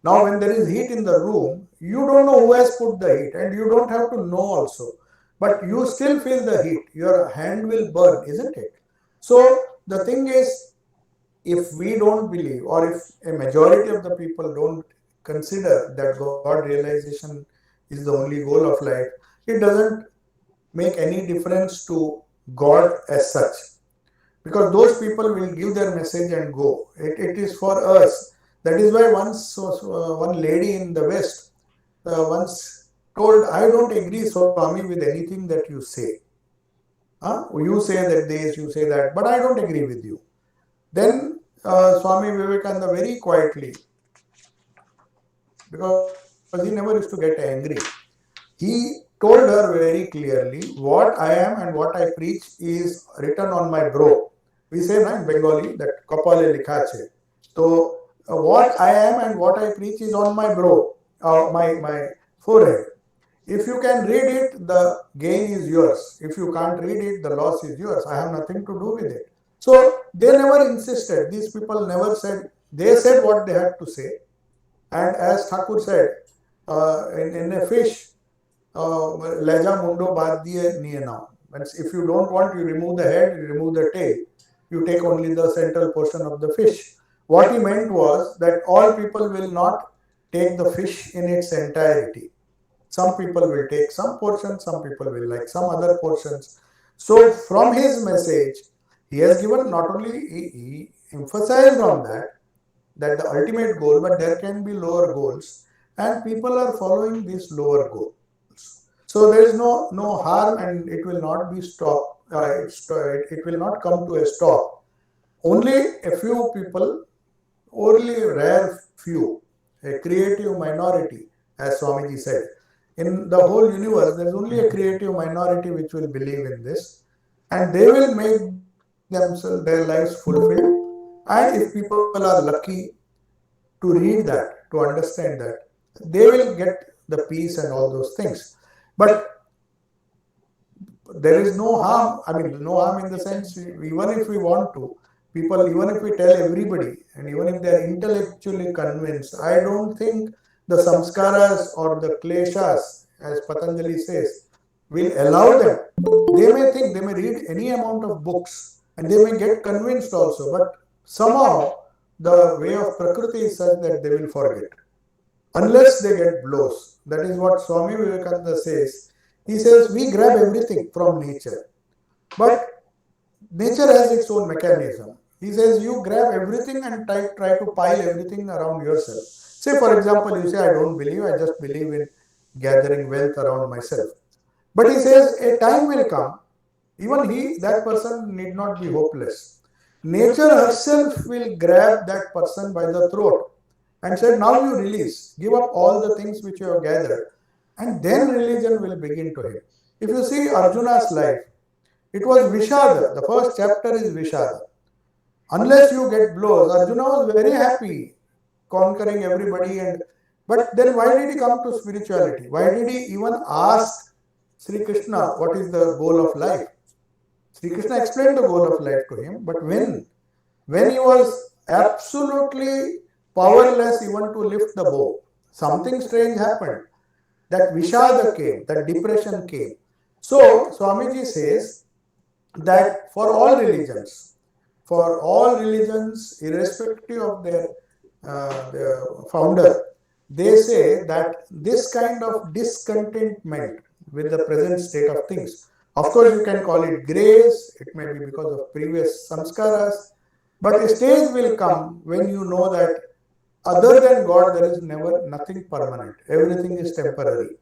Now, when there is heat in the room, you don't know who has put the heat, and you don't have to know also. But you still feel the heat. Your hand will burn, isn't it? So, the thing is, if we don't believe, or if a majority of the people don't consider that God realization is the only goal of life, it doesn't make any difference to God as such. Because those people will give their message and go. It is for us. That is why once one lady in the West once told, I don't agree, Swami, with anything that you say. You say that this, you say that, but I don't agree with you. Then Swami Vivekananda very quietly, because he never used to get angry, he told her very clearly, what I am and what I preach is written on my brow. We say in Bengali that kapale likha che. So what I am and what I preach is on my brow, my forehead. If you can read it, the gain is yours. If you can't read it, the loss is yours. I have nothing to do with it. So they never insisted. These people never said. They said what they had to say. And as Thakur said, in a fish, leja mundo baad diye niye now. If you don't want, you remove the head, you remove the tail. You take only the central portion of the fish. What he meant was that all people will not take the fish in its entirety. Some people will take some portion, some people will like some other portions. So from his message, he has given not only, he emphasized on that the ultimate goal, but there can be lower goals, and people are following these lower goals. So there is no harm, and it will not be stopped. It will not come to a stop. Only a few people, only a rare few, a creative minority, as Swamiji said. In the whole universe, there is only a creative minority which will believe in this, and they will make themselves, their lives fulfilled. And if people are lucky to read that, to understand that, they will get the peace and all those things. But there is no harm. I mean, no harm in the sense, even if we want to, people, even if we tell everybody, and even if they are intellectually convinced, I don't think the samskaras or the kleshas, as Patanjali says, will allow them. They may think, they may read any amount of books and they may get convinced also, but somehow the way of Prakriti is such that they will forget unless they get blows. That is what Swami Vivekananda says. He says, we grab everything from nature, but nature has its own mechanism. He says, you grab everything and try to pile everything around yourself. Say, for example, you say, I don't believe, I just believe in gathering wealth around myself. But he says, a time will come, even that person need not be hopeless. Nature herself will grab that person by the throat and said, now you release, give up all the things which you have gathered, and then religion will begin to him. If you see Arjuna's life, it was Vishada. The first chapter is Vishada. Unless you get blows, Arjuna was very happy conquering everybody. But then why did he come to spirituality? Why did he even ask Sri Krishna what is the goal of life? Sri Krishna explained the goal of life to him, but when he was absolutely powerless even to lift the bow, something strange happened. That Vishada came, that depression came. So Swamiji says that for all religions, irrespective of their founder, they say that this kind of discontentment with the present state of things, of course you can call it grace, it may be because of previous samskaras, but a stage will come when you know that other than God there is nothing permanent, everything is temporary.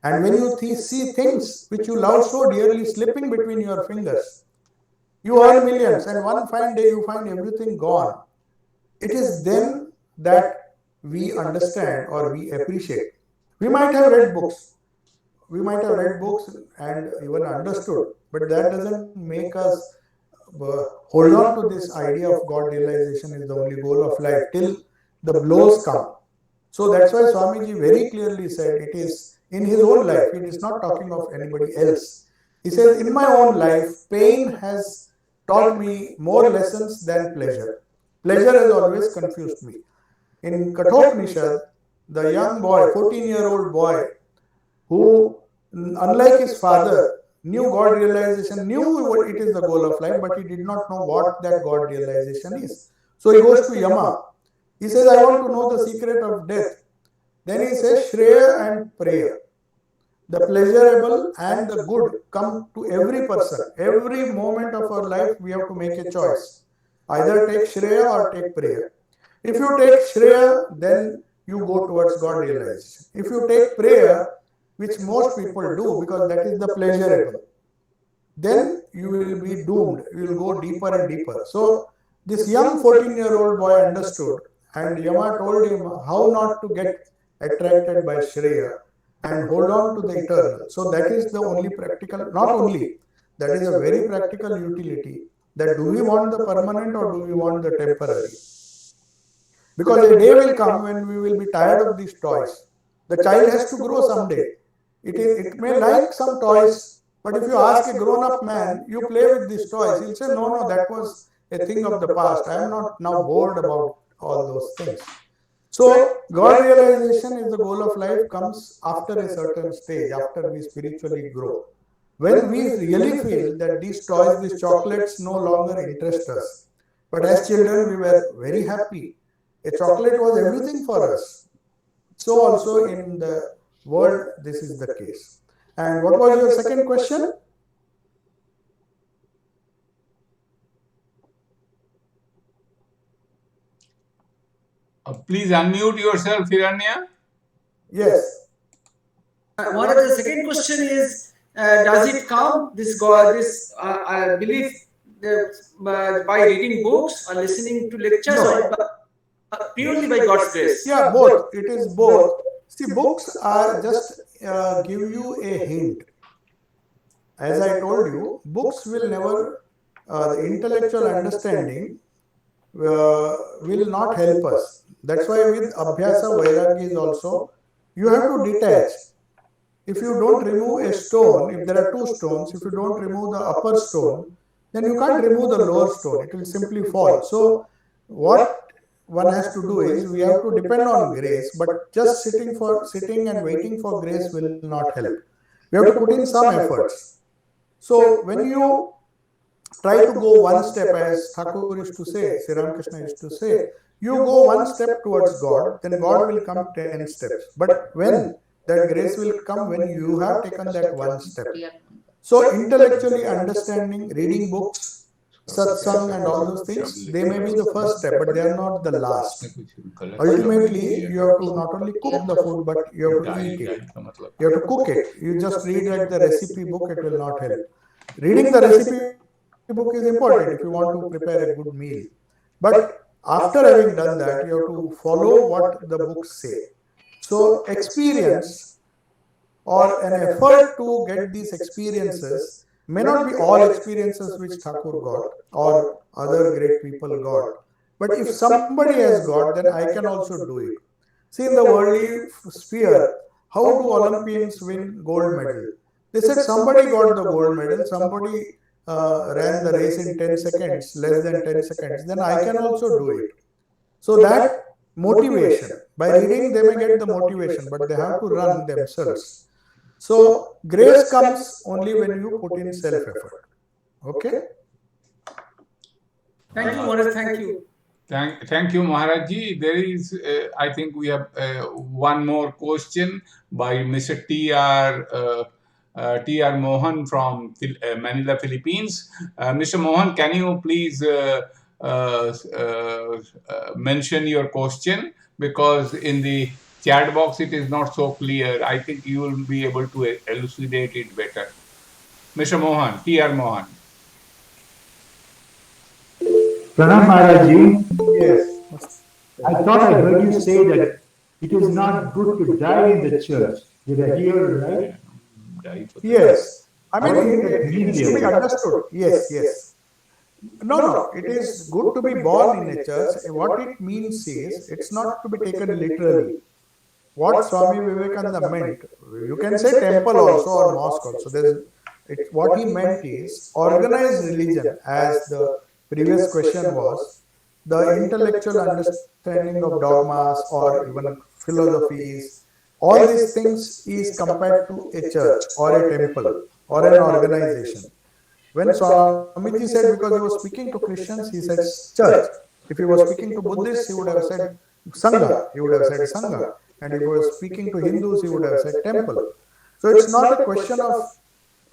And when you see things which you love so dearly slipping between your fingers, you earn millions and one fine day you find everything gone. It is then that we understand or we appreciate. We might have read books. And even understood, but that doesn't make us hold on to this idea of God realization is the only goal of life till the blows come. So that's why Swamiji very clearly said it is in his own life. It is not talking of anybody else. He says, in my own life, pain has taught me more lessons than pleasure. Pleasure has always confused me. In Kathopanishad, the young boy, 14-year-old boy, who, unlike his father, knew God realization, knew what it is the goal of life, but he did not know what that God realization is. So he goes to Yama. He says, I want to know the secret of death. Then he says, Shreya and prayer. The pleasurable and the good come to every person. Every moment of our life, we have to make a choice. Either take Shreya or take prayer. If you take Shreya, then you go towards God realization. If you take prayer, which most people do because that is the pleasurable, then you will be doomed. You will go deeper and deeper. So this young 14-year-old boy understood, and Yama told him how not to get attracted by Shreya and hold on to the eternal. So that is the only practical, not only, that is a very practical utility, that do we want the permanent or do we want the temporary? Because a day will come when we will be tired of these toys. The child has to grow someday. It may like some toys, but if you ask a grown-up man, you play with these toys, he'll say, no, that was a thing of the past. I am not now bored about all those things. So, God realization is the goal of life comes after a certain stage, after we spiritually grow. When we really feel that these toys, these chocolates no longer interest us. But as children, we were very happy. A chocolate was everything for us. So also in the world, this is the case. And what was your second question? Please unmute yourself, Hiranya. Yes. What is the second question is, does it come, this God, this belief by reading books or listening to lectures, or purely by God's grace? Yeah, both. It is both. See, books are just give you a hint. As I told you, books will never, the intellectual understanding will not help us. That's why with Abhyasa Vairagya is also, you have to detach. If you don't remove a stone, if there are two stones, if you don't remove the upper stone, then you can't remove the lower stone. It will simply fall. So what one has to do is, we have to depend on grace, but just sitting and waiting for grace will not help. We have to put in some efforts. So when you try to go one step, as Thakur used to say, Sri Ramakrishna used to say, you go one step towards God, then God will come 10 steps. But when that grace will come, when you have taken that one step. So intellectually understanding, reading books, satsang and all those things, they may be the first step, but they are not the last. Ultimately, you have to not only cook the food, but you have to eat it. You have to cook it. You just read like the recipe book, it will not help. Reading the recipe book is important if you want to prepare a good meal. But after having done that, you have to follow what the books say. So experience or an effort to get these experiences may not be all experiences which Thakur got or other great people got. But if somebody has got, then I can also do it. See, in the worldly sphere, how do Olympians win gold medal? They said somebody got the gold medal, somebody ran the race in 10 seconds, less than 10 seconds, then I can also do it. So that motivation, by reading they may get the motivation, but they have to run themselves. So grace comes only when you put in self-effort. Okay? Thank you, Maharaj. Thank you. Thank you, Maharajji. There is, I think we have one more question by Mr. T.R. Mohan from Manila, Philippines. Mr. Mohan, can you please mention your question? Because in the chat box it is not so clear. I think you will be able to elucidate it better. Mr. Mohan, T.R. Mohan. Pranam Maharajji, yes, I thought I heard you say that it is not good to die in the church. Did I hear right? Yes. I mean, What does it that mean needs to be really? understood. Yes, yes. No. It is good to be born in a church. What it means is, it's not to be taken literally. What Swami Vivekananda meant, you can say temple also or mosque also. What he meant is organized religion, as the previous question was, the intellectual understanding of dogmas or even philosophies, all these things is compared to a church or a temple or an organization. When Swamiji said, because he was speaking to Christians, he said church. If he was speaking to Buddhists, he would have said Sangha. He would have said Sangha. And if he was speaking to Hindus, he would have said temple. So it's not a question of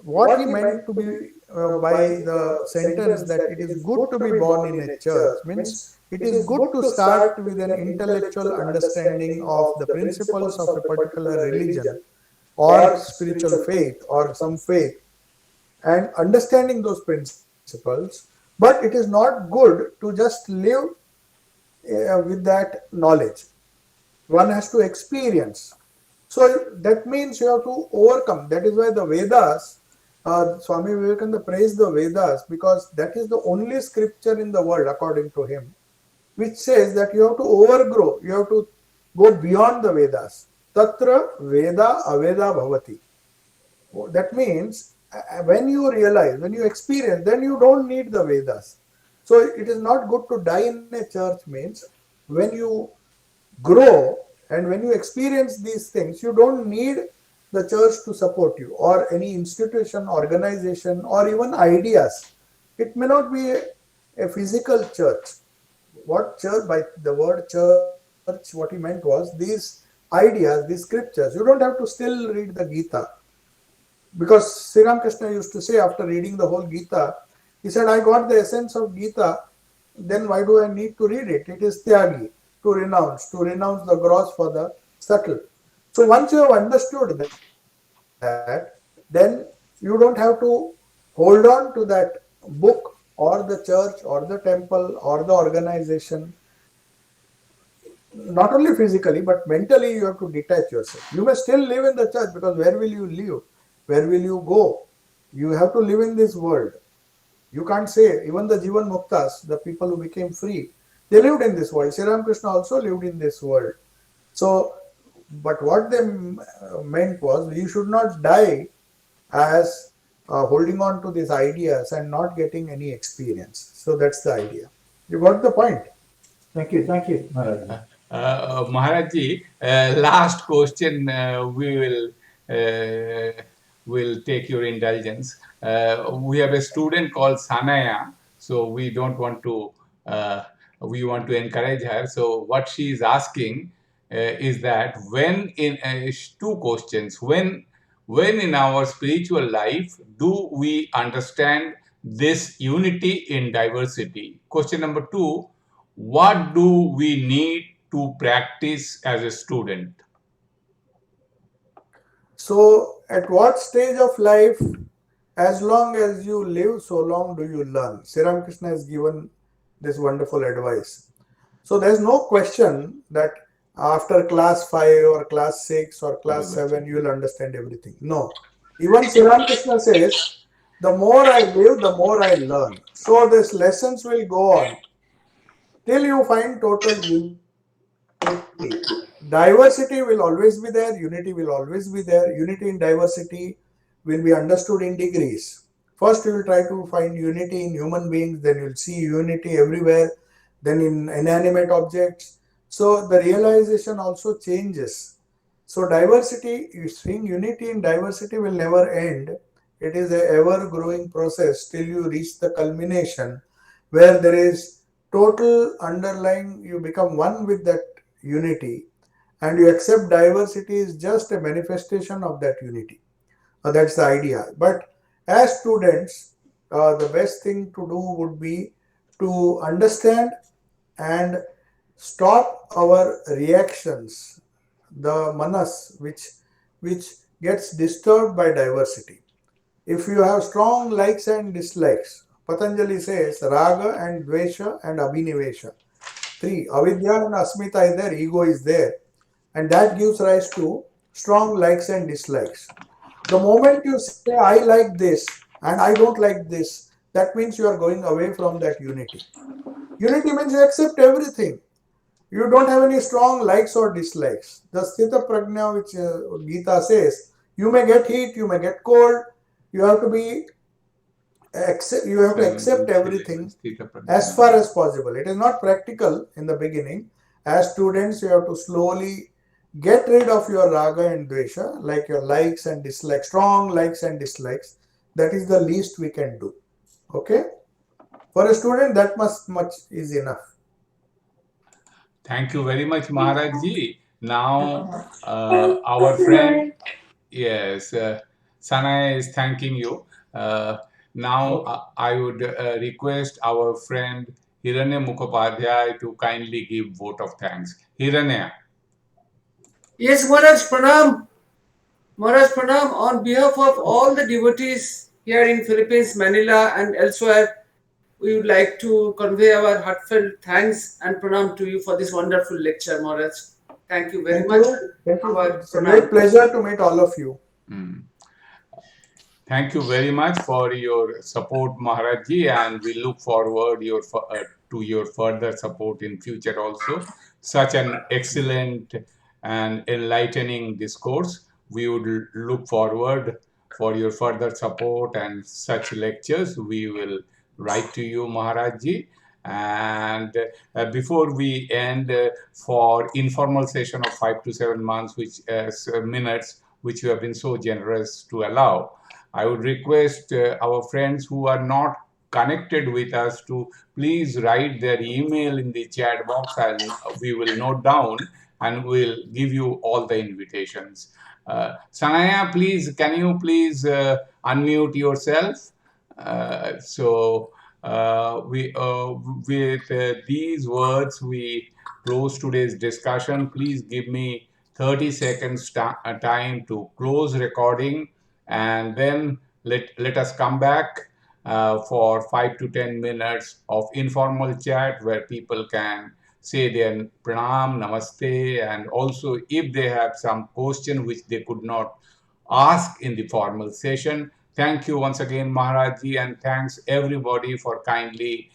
what he meant to be by the sentence that it is good to be born in a church, means it is good to start with an intellectual understanding of the principles of a particular religion or spiritual faith or some faith, and understanding those principles. But it is not good to just live with that knowledge. One has to experience. So that means you have to overcome. That is why the Vedas, Swami Vivekananda praised the Vedas, because that is the only scripture in the world, according to him, which says that you have to overgrow, you have to go beyond the Vedas. Tatra Veda Aveda Bhavati. That means when you realize, when you experience, then you don't need the Vedas. So it is not good to die in a church, means when you grow and when you experience these things, you don't need the church to support you or any institution, organization, or even ideas. It may not be a physical church. What church, by the word church, what he meant was these ideas, these scriptures. You don't have to still read the Gita. Because Sri Ramakrishna used to say, after reading the whole Gita, he said, I got the essence of Gita, then why do I need to read it? It is Tyagi, to renounce the gross for the subtle. So once you have understood that, then you don't have to hold on to that book or the church or the temple or the organization. Not only physically, but mentally you have to detach yourself. You may still live in the church, because where will you live? Where will you go? You have to live in this world. You can't say, even the Jivan Muktas, the people who became free, They lived in this world. Sri Ramakrishna also lived in this world. So, but what they meant was you should not die as holding on to these ideas and not getting any experience. So that's the idea. You got the point? Thank you, Maharaj. Maharajji, last question will take your indulgence. We have a student called Sanaya, so we don't want to. We want to encourage her. So what she is asking is that when in two questions when in our spiritual life do we understand this unity in diversity? Question number two, what do we need to practice as a student? So, at what stage of life, as long as you live, so long do you learn? Sri Ramakrishna has given this wonderful advice. So, there's no question that after class 5 or class 6 or class 7, you will understand everything. No. Even Sri Ramakrishna says, the more I live, the more I learn. So, these lessons will go on till you find total unity. Diversity will always be there, unity will always be there. Unity in diversity will be understood in degrees. First, you will try to find unity in human beings, then you will see unity everywhere, then in inanimate objects. So, the realization also changes. So, diversity, you seeing unity in diversity will never end. It is an ever growing process till you reach the culmination where there is total underlying, you become one with that unity and you accept diversity is just a manifestation of that unity. That's the idea. But as students, the best thing to do would be to understand and stop our reactions, the manas, which gets disturbed by diversity. If you have strong likes and dislikes, Patanjali says raga and dvesha and abhinivesha. 3. Avidya and asmita is there, ego is there. And that gives rise to strong likes and dislikes. The moment you say, I like this and I don't like this, that means you are going away from that unity. Unity means you accept everything. You don't have any strong likes or dislikes. The Sthita Prajna, which Gita says, you may get heat, you may get cold, you have to be you have to accept everything as far as possible. It is not practical in the beginning. As students, you have to slowly get rid of your raga and dvesha, like your likes and dislikes, strong likes and dislikes. That is the least we can do. Okay? For a student, that much is enough. Thank you very much, Maharajji. Now, our friend, yes, Sanaya is thanking you. Now, I would request our friend Hiranya Mukhopadhyay to kindly give vote of thanks. Hiranya. Yes, Maharaj Pranam. Maharaj Pranam, on behalf of all the devotees here in Philippines, Manila and elsewhere, we would like to convey our heartfelt thanks and pranam to you for this wonderful lecture, Maharaj. Thank you very much. Thank you. Our It's a great pranam. pleasure to meet all of you. Thank you very much for your support, Maharajji, and we look forward to your further support in future also. Such an excellent and enlightening discourse. We would look forward for your further support and such lectures. We will write to you, Maharajji. And before we end, for informal session of 5 to 7 months, minutes, which you have been so generous to allow, I would request our friends who are not connected with us to please write their email in the chat box and we will note down and we'll give you all the invitations. Sanaya, please, can you please unmute yourself? With these words, we close today's discussion. Please give me 30 seconds time to close recording, and then let us come back for 5 to 10 minutes of informal chat where people can say their pranam, namaste, and also if they have some question which they could not ask in the formal session. Thank you once again, Maharajji, and thanks everybody for kindly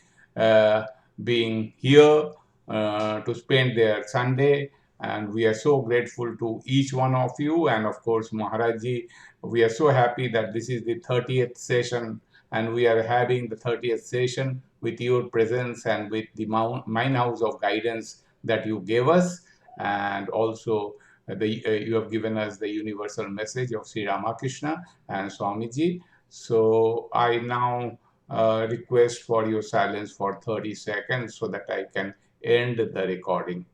being here. to spend their Sunday. And we are so grateful to each one of you. And of course, Maharajji, we are so happy that this is the 30th session, and we are having the 30th session with your presence and with the Mine House of Guidance that you gave us. And also, you have given us the universal message of Sri Ramakrishna and Swamiji. So I now request for your silence for 30 seconds so that I can end the recording.